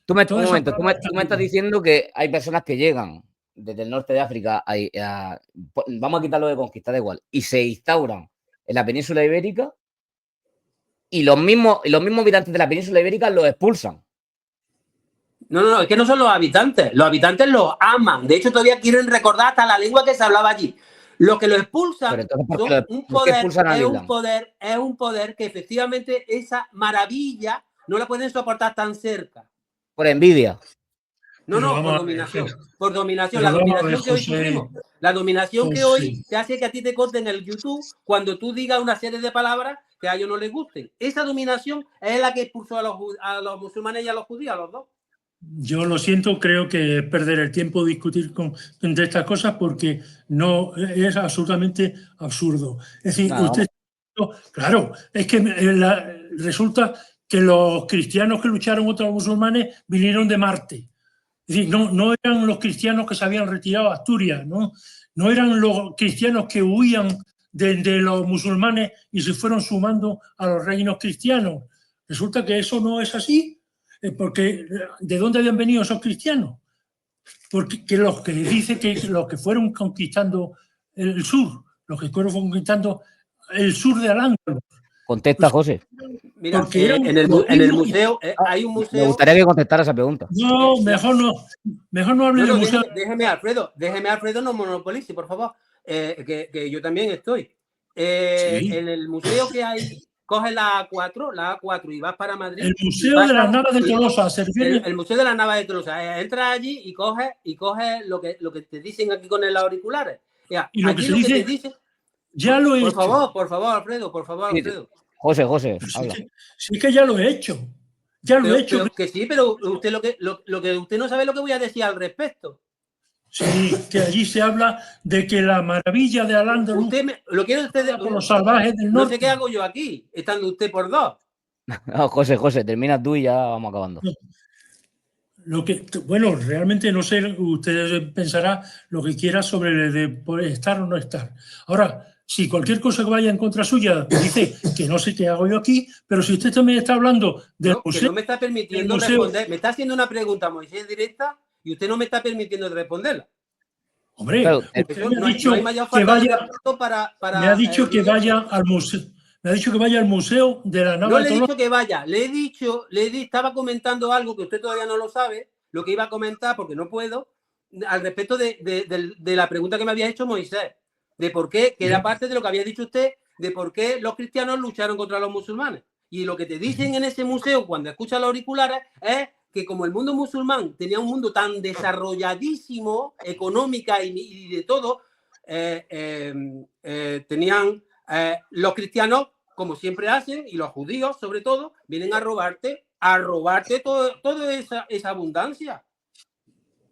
Tú me estás diciendo que hay personas que llegan desde el norte de África vamos a quitarlo de conquista, da igual, y se instauran en la península ibérica y los mismos habitantes de la península ibérica los expulsan. No, es que no son los habitantes los aman. De hecho, todavía quieren recordar hasta la lengua que se hablaba allí. Lo que lo expulsan es un poder que efectivamente esa maravilla no la pueden soportar tan cerca. Por envidia. No, por dominación. Por dominación. La dominación que hoy sufrimos. La dominación que hoy te hace que a ti te corten el YouTube cuando tú digas una serie de palabras que a ellos no les gusten. Esa dominación es la que expulsó a los musulmanes y a los judíos, a los dos. Yo lo siento, creo que es perder el tiempo discutir de estas cosas porque no es absolutamente absurdo. Es decir, claro, es que resulta que los cristianos que lucharon contra los musulmanes vinieron de Marte. Es decir, no eran los cristianos que se habían retirado a Asturias, no eran los cristianos que huían de los musulmanes y se fueron sumando a los reinos cristianos. Resulta que eso no es así. Porque ¿de dónde habían venido esos cristianos? Porque los que dicen que los que fueron conquistando el sur, los que fueron conquistando el sur de Al-Ándalus. Contesta, José. Mira, en el museo hay un museo. Me gustaría que contestara esa pregunta. No, mejor no hable del museo. Déjeme Alfredo, no monopolice, por favor. Que yo también estoy. En el museo que hay. Coge la A4 y vas para Madrid. El Museo de las Navas de Tolosa. El Museo de las Navas de Tolosa. Entras allí y coges lo que te dicen aquí con los auriculares. Y lo que se dice, ya lo he hecho. Por favor, Alfredo. José, habla. Sí que ya lo he hecho. Pero que sí, pero usted lo que usted no sabe lo que voy a decir al respecto. Sí, que allí se habla de que la maravilla de Al-Ándalus lo quiere usted con los salvajes del norte. No sé qué hago yo aquí, estando usted por dos. No, José, termina tú y ya vamos acabando. Bueno, realmente no sé, usted pensará lo que quiera sobre el de estar o no estar. Ahora, si cualquier cosa que vaya en contra suya dice que no sé qué hago yo aquí, pero si usted también está hablando del museo... Que no me está permitiendo responder. Me está haciendo una pregunta, Moisés, directa, y usted no me está permitiendo responderla. Hombre, claro, usted me ha dicho no hay mayor que falta de vaya... respeto para Me ha dicho que vaya al museo. Me ha dicho que vaya al museo de la Nava No de le he Tolosa. dicho que vaya, estaba comentando algo que usted todavía no lo sabe, lo que iba a comentar, porque no puedo, al respecto de la pregunta que me había hecho Moisés, de por qué, que era parte de lo que había dicho usted, de por qué los cristianos lucharon contra los musulmanes. Y lo que te dicen en ese museo cuando escuchas los auriculares es que como el mundo musulmán tenía un mundo tan desarrolladísimo, económica y de todo, tenían los cristianos, como siempre hacen, y los judíos sobre todo, vienen a robarte toda esa abundancia.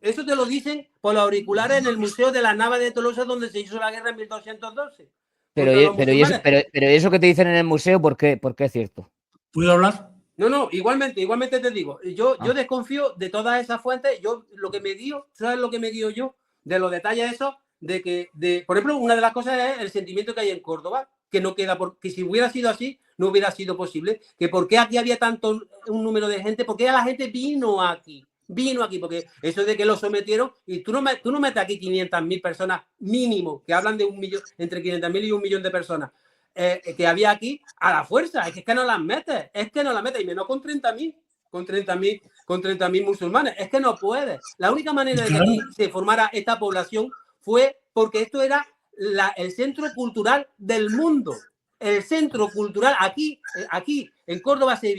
Eso te lo dicen por los auriculares en el Museo de la Nava de Tolosa, donde se hizo la guerra en 1212. pero eso que te dicen en el museo, ¿por qué es cierto? ¿Puedo hablar? No, igualmente te digo, yo desconfío de todas esas fuentes. Yo lo que me guío, ¿sabes lo que me guío yo? De los detalles esos, por ejemplo, una de las cosas es el sentimiento que hay en Córdoba, que no queda, porque si hubiera sido así, no hubiera sido posible. Que por qué aquí había un número de gente, por qué la gente vino aquí, porque eso de que lo sometieron, y tú no metes aquí 500.000 personas mínimo, que hablan de 1 millón, entre 500.000 y 1 millón de personas. Que había aquí a la fuerza, es que no las metes, y menos con 30.000 musulmanes, es que no puedes. La única manera de que aquí se formara esta población fue porque esto era el centro cultural del mundo. El centro cultural, aquí en Córdoba se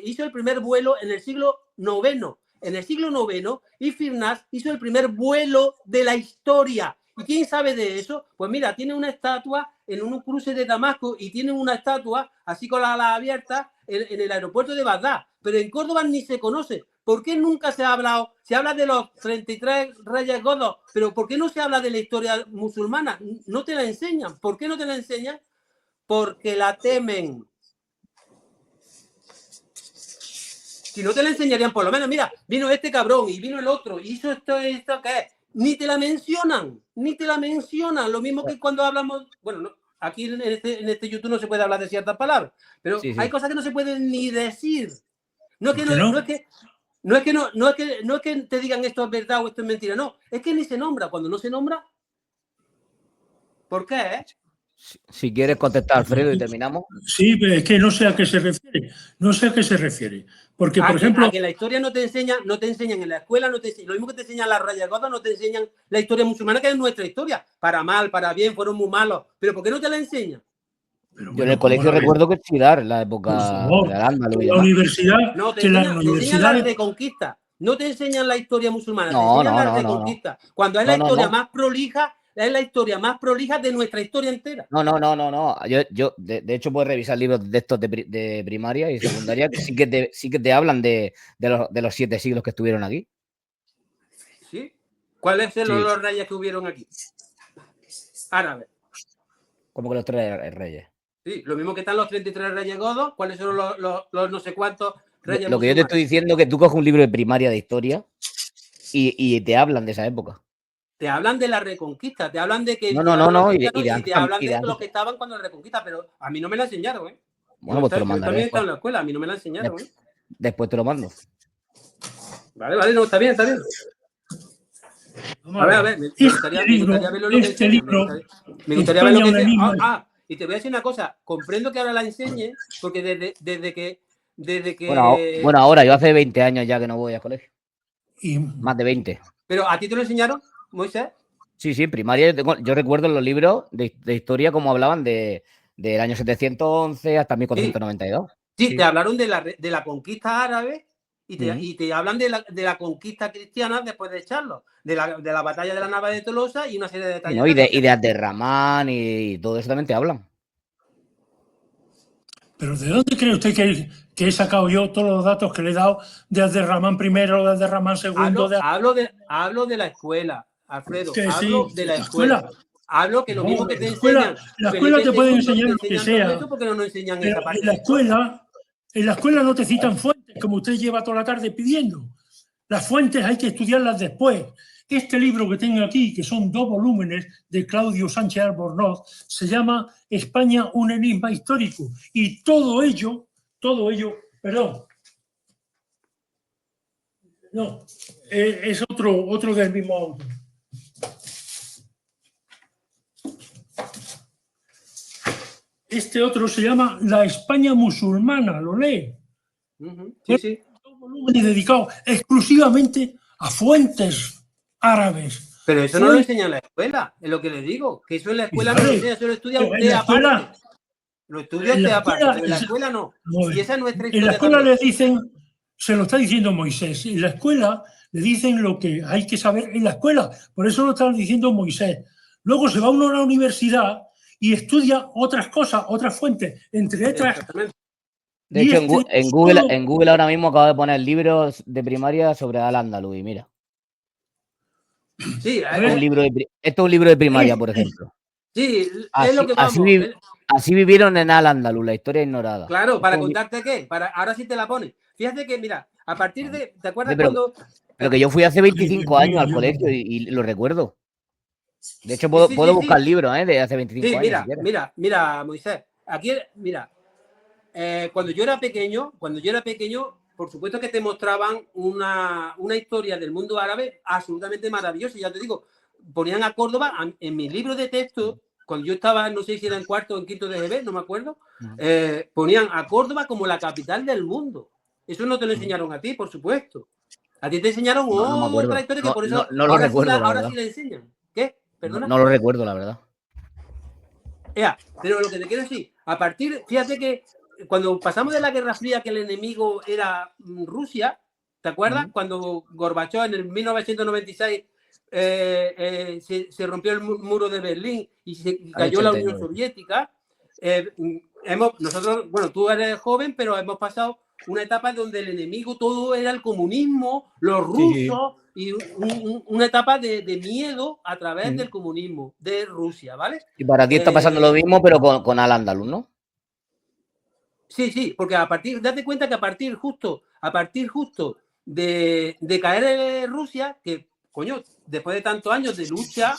hizo el primer vuelo en el siglo IX. En el siglo IX, y Firnas hizo el primer vuelo de la historia. ¿Y quién sabe de eso? Pues mira, tiene una estatua en un cruce de Damasco y tiene una estatua así con la ala abierta en el aeropuerto de Bagdad. Pero en Córdoba ni se conoce. ¿Por qué nunca se ha hablado? Se habla de los 33 reyes godos, pero ¿por qué no se habla de la historia musulmana? No te la enseñan. ¿Por qué no te la enseñan? Porque la temen. Si no te la enseñarían, por lo menos, mira, vino este cabrón y vino el otro, y hizo esto que es. Ni te la mencionan. Lo mismo que cuando hablamos, bueno, no, aquí en este YouTube no se puede hablar de ciertas palabras, pero sí. Hay cosas que no se pueden ni decir. No es que te digan esto es verdad o esto es mentira, no, es que ni se nombra. Cuando no se nombra, ¿por qué? Si quieres contestar, Alfredo, y terminamos. Sí, pero es que no sé a qué se refiere. Porque, por ejemplo... que la historia no te enseñan en la escuela, lo mismo que te enseñan las rayas godas, no te enseñan la historia musulmana, que es nuestra historia. Para mal, para bien, fueron muy malos. ¿Pero por qué no te la enseñan? Yo en el colegio recuerdo que estudiar la época de Al-Ándalus y la universidad... No, te enseñan la reconquista. No te enseñan la historia musulmana, te enseñan la reconquista. Cuando es la historia más prolija, es la historia más prolija de nuestra historia entera. No. Yo de hecho, puedes revisar libros de estos de primaria y secundaria que sí que te hablan de los 7 siglos que estuvieron aquí. ¿Sí? ¿Cuáles son los reyes que hubieron aquí? Árabes. ¿Cómo que los 3 reyes? Sí, lo mismo que están los 33 reyes godos. ¿Cuáles son los no sé cuántos reyes Lo que yo te estoy diciendo es que tú coges un libro de primaria de historia y te hablan de esa época. Te hablan de la reconquista, te hablan de que... No, y te hablan de los que estaban cuando la reconquista, pero a mí no me la enseñaron, ¿eh? Bueno, pues te lo mandaré. Yo también he estado en la escuela, a mí no me la enseñaron, ¿eh? Después te lo mando. Vale, no, está bien. A ver, me gustaría verlo lo que enseña. Me gustaría ver lo que enseña. Y te voy a decir una cosa, comprendo que ahora la enseñe, porque desde que... Bueno, ahora, yo hace 20 años ya que no voy al colegio. Más de 20. ¿Pero a ti te lo enseñaron, Moisés? Sí, en primaria. Yo recuerdo en los libros de historia cómo hablaban del año 711 hasta 1492. Sí, te hablaron de la conquista árabe y te hablan de la conquista cristiana después de echarlo, de la batalla de la Nava de Tolosa y una serie de detalles. Y de Abderramán y todo eso también te hablan. ¿Pero de dónde cree usted que he sacado yo todos los datos que le he dado de Abderramán I, de Abderramán II? Hablo de la escuela, Alfredo. Hablo de la escuela. Hablo que lo mismo que te enseñan. La escuela te puede enseñar lo que sea. Porque no nos enseñan pero esa parte. En la escuela no te citan fuentes, como usted lleva toda la tarde pidiendo. Las fuentes hay que estudiarlas después. Este libro que tengo aquí, que son 2 volúmenes de Claudio Sánchez Albornoz, se llama España, un enigma histórico. Y todo ello, perdón, no, es otro del mismo autor. Este otro se llama La España musulmana, ¿lo lee? Sí, sí. Un volumen dedicado exclusivamente a fuentes árabes. Pero eso no lo enseña en la escuela, es lo que les digo, que eso en la escuela no lo enseña, eso lo estudia usted aparte. Lo estudia usted aparte, pero en la escuela no. Y esa es nuestra historia. En la escuela le dicen, se lo está diciendo Moisés, en la escuela le dicen lo que hay que saber en la escuela, por eso lo está diciendo Moisés. Luego se va uno a la universidad y estudia otras cosas, otras fuentes, entre otras. De hecho, en Google ahora mismo acabo de poner libros de primaria sobre Al-Ándalus y mira. Sí, esto es un libro de primaria, por ejemplo. Sí, es lo que vamos. Así vivieron en Al-Ándalus, la historia ignorada. Claro, ¿para contarte qué? Ahora sí te la pones. Fíjate que, mira, a partir de... ¿Te acuerdas pero, cuando...? Pero que yo fui hace 25 años al colegio y lo recuerdo. De hecho, puedo buscar libros de hace 25 años. Mira, Moisés. Aquí, mira, cuando yo era pequeño, por supuesto que te mostraban una historia del mundo árabe absolutamente maravillosa. Ya te digo, ponían a Córdoba en mis libros de texto, cuando yo estaba, no sé si era en cuarto o en quinto de GB, no me acuerdo, ponían a Córdoba como la capital del mundo. Eso no te lo enseñaron a ti, por supuesto. A ti te enseñaron otra historia que por eso no lo recuerdo, ahora sí le enseñan. ¿Qué? ¿Perdona? No lo recuerdo, la verdad. Pero lo que te quiero decir, fíjate que cuando pasamos de la Guerra Fría, que el enemigo era Rusia, ¿te acuerdas? Cuando Gorbachov en el 1996 se rompió el muro de Berlín y se cayó la Unión Soviética. Nosotros, bueno, tú eres joven, pero hemos pasado una etapa donde el enemigo todo era el comunismo, los rusos, y una etapa de miedo a través del comunismo de Rusia, ¿vale? Y para ti está pasando lo mismo, pero con Al-Ándalus, ¿no? Sí, porque date cuenta que a partir justo de caer Rusia, que, coño, después de tantos años de lucha,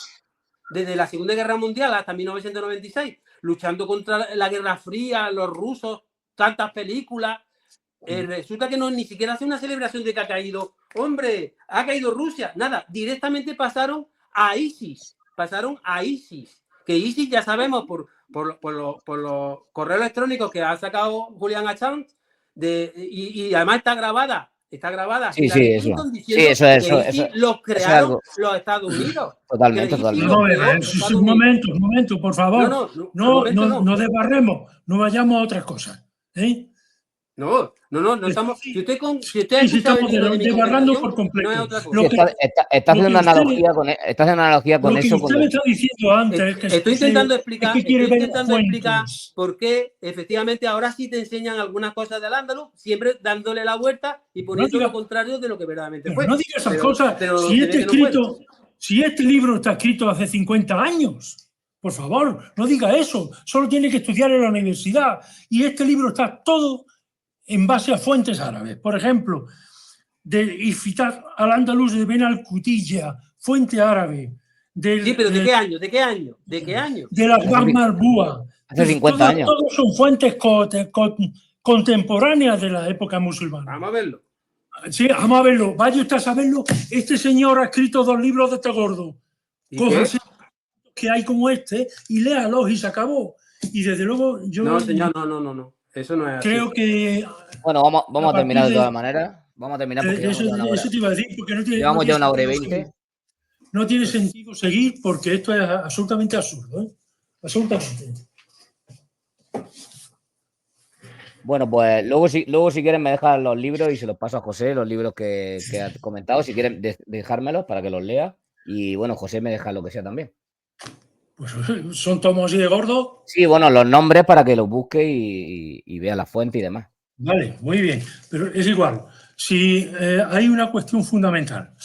desde la Segunda Guerra Mundial hasta 1996, luchando contra la Guerra Fría, los rusos, tantas películas, resulta que no ni siquiera hace una celebración de que ha caído, hombre, ha caído Rusia, nada, directamente pasaron a ISIS, que ISIS ya sabemos por los correos electrónicos que ha sacado Julian Assange, y además está grabada. Sí, eso es. Los crearon los Estados Unidos. Totalmente. Un momento, por favor. No desbarremos, no vayamos a otras cosas. No estamos. Si usted estamos desbarrando por completo. No es otra cosa. Está haciendo una analogía con eso. Lo que usted me está diciendo antes. Estoy intentando explicar por qué efectivamente ahora sí te enseñan algunas cosas del Al-Ándalus, siempre dándole la vuelta y poniendo lo contrario de lo que verdaderamente fue. No digas esas cosas. Si este libro está escrito hace 50 años, por favor, no diga eso. Solo tiene que estudiar en la universidad. Y este libro está todo en base a fuentes árabes. Por ejemplo, de Iftat al-Andalus de Ben al-Qutiyya, fuente árabe. Sí, pero ¿de qué año? De la Marbúa. Hace 50 años. Todos son fuentes contemporáneas de la época musulmana. Vamos a verlo. Sí, vamos a verlo. Vaya usted a saberlo. Este señor ha escrito 2 libros de este gordo. Cójase que hay como este y léalos y se acabó. Y desde luego yo... No, señor, no. Eso no es creo así. Que... Bueno, vamos a terminar de todas maneras. Vamos a terminar porque eso te iba a decir, porque no tiene... Llevamos ya 1 hora y 20. No tiene sentido seguir porque esto es absolutamente absurdo. Absolutamente. Bueno, pues luego si quieren me dejan los libros y se los paso a José, los libros que ha comentado, si quieren dejármelos para que los lea. Y bueno, José me deja lo que sea también. Pues son tomos así de gordo. Sí, bueno, los nombres para que los busque y vea la fuente y demás. Vale, muy bien, pero es igual. Si hay una cuestión fundamental.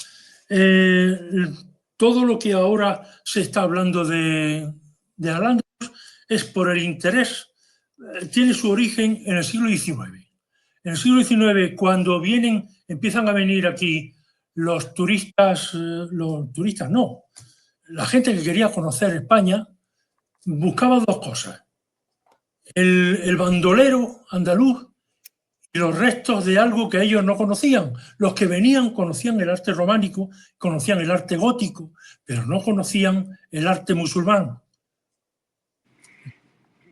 Todo lo que ahora se está hablando de Al-Ándalus es por el interés, tiene su origen en el siglo XIX. En el siglo XIX, cuando empiezan a venir aquí los turistas no, la gente que quería conocer España buscaba dos cosas: el bandolero andaluz y los restos de algo que ellos no conocían. Los que venían conocían el arte románico, conocían el arte gótico, pero no conocían el arte musulmán.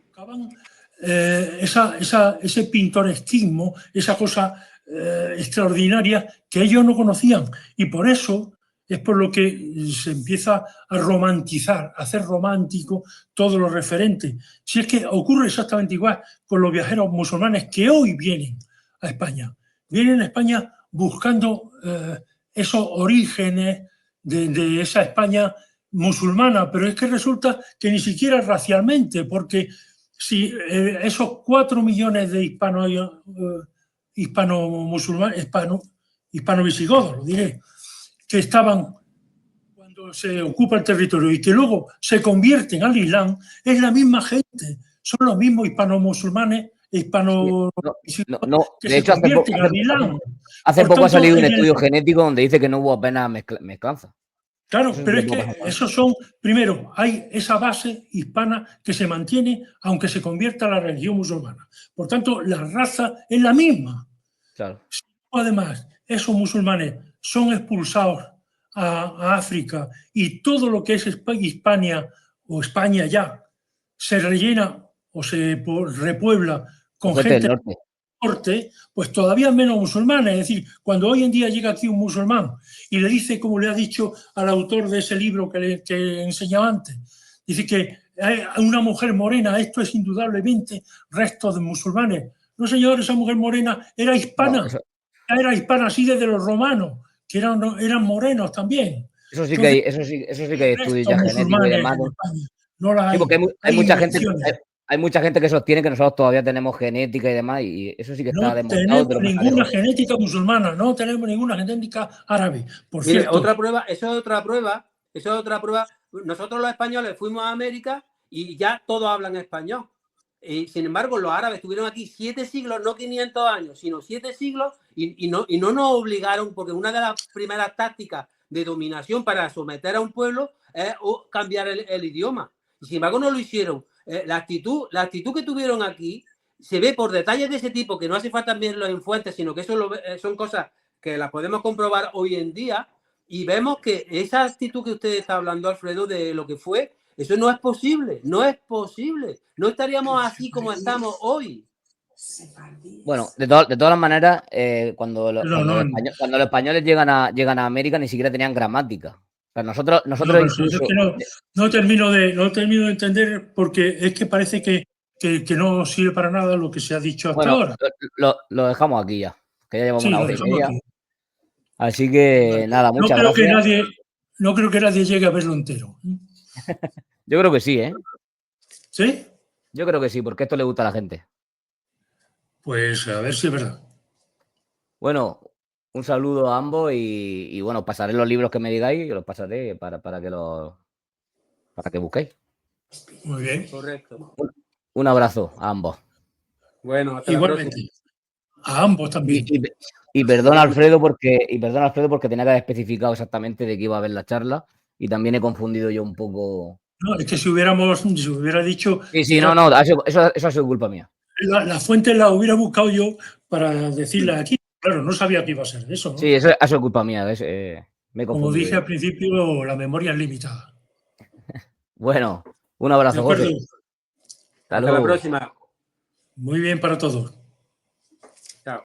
Buscaban ese pintoresquismo, esa cosa extraordinaria que ellos no conocían, y por eso es por lo que se empieza a romantizar, a hacer romántico todo lo referente. Si es que ocurre exactamente igual con los viajeros musulmanes que hoy vienen a España. Vienen a España buscando esos orígenes de esa España musulmana, pero es que resulta que ni siquiera racialmente, porque si esos 4 millones de hispano-visigodos, lo diré, que estaban cuando se ocupa el territorio y que luego se convierten al Islam, es la misma gente, son los mismos hispano-musulmanes, De que hecho, se convierten al Islam. Hace poco ha salido un estudio genético donde dice que no hubo apenas mezclanza. Claro, pero es que esos son, primero, hay esa base hispana que se mantiene aunque se convierta a la religión musulmana. Por tanto, la raza es la misma. Claro. Además, esos musulmanes son expulsados a África y todo lo que es Hispania o España ya se rellena o se repuebla con gente del norte, pues todavía menos musulmanes. Es decir, cuando hoy en día llega aquí un musulmán y le dice, como le ha dicho al autor de ese libro que enseñaba antes, dice que una mujer morena, esto es indudablemente restos de musulmanes. No, señor, esa mujer morena era hispana. No, era hispana así desde los romanos, que eran morenos también. Eso sí que hay, eso sí que hay estudios ya genéticos y demás. No la hay. Sí, porque hay mucha gente que sostiene que nosotros todavía tenemos genética y demás, y eso sí que está demostrado. No tenemos ninguna genética musulmana, no tenemos ninguna genética árabe. Por Mire, cierto, eso es otra prueba. Nosotros los españoles fuimos a América y ya todos hablan español. Sin embargo, los árabes estuvieron aquí 7 siglos, no 500 años, sino 7 siglos, y no nos obligaron, porque una de las primeras tácticas de dominación para someter a un pueblo es cambiar el idioma. Y sin embargo, no lo hicieron. La actitud que tuvieron aquí se ve por detalles de ese tipo, que no hace falta verlo en fuentes, sino que eso son cosas que las podemos comprobar hoy en día, y vemos que esa actitud que usted está hablando, Alfredo, de lo que fue, eso no es posible, no es posible. No estaríamos así como estamos hoy. Bueno, de todas las maneras, cuando los españoles llegan a América ni siquiera tenían gramática. O sea, nosotros incluso... Es que no termino de entender, porque es que parece que no sirve para nada lo que se ha dicho hasta ahora. Lo dejamos aquí ya, que ya llevamos una hora y media. Así que nada, muchas gracias. No creo que nadie llegue a verlo entero. Yo creo que sí, ¿eh? ¿Sí? Yo creo que sí, porque esto le gusta a la gente. Pues a ver si es verdad. Bueno, un saludo a ambos y bueno, pasaré los libros que me digáis, yo los pasaré para que busquéis. Muy bien. Correcto. Un abrazo a ambos. Bueno, hasta igualmente. La próxima. A ambos también. Y perdona Alfredo porque tenía que haber especificado exactamente de qué iba a haber la charla y también he confundido yo un poco. No, es que si hubiera dicho. Sí, no, eso ha sido culpa mía. La fuente la hubiera buscado yo para decirla aquí. Claro, no sabía que iba a ser de eso, ¿no? Sí, eso ha sido culpa mía. Me he confundido. Como dije al principio, la memoria es limitada. Bueno, un abrazo, José. Hasta la próxima. Muy bien para todos.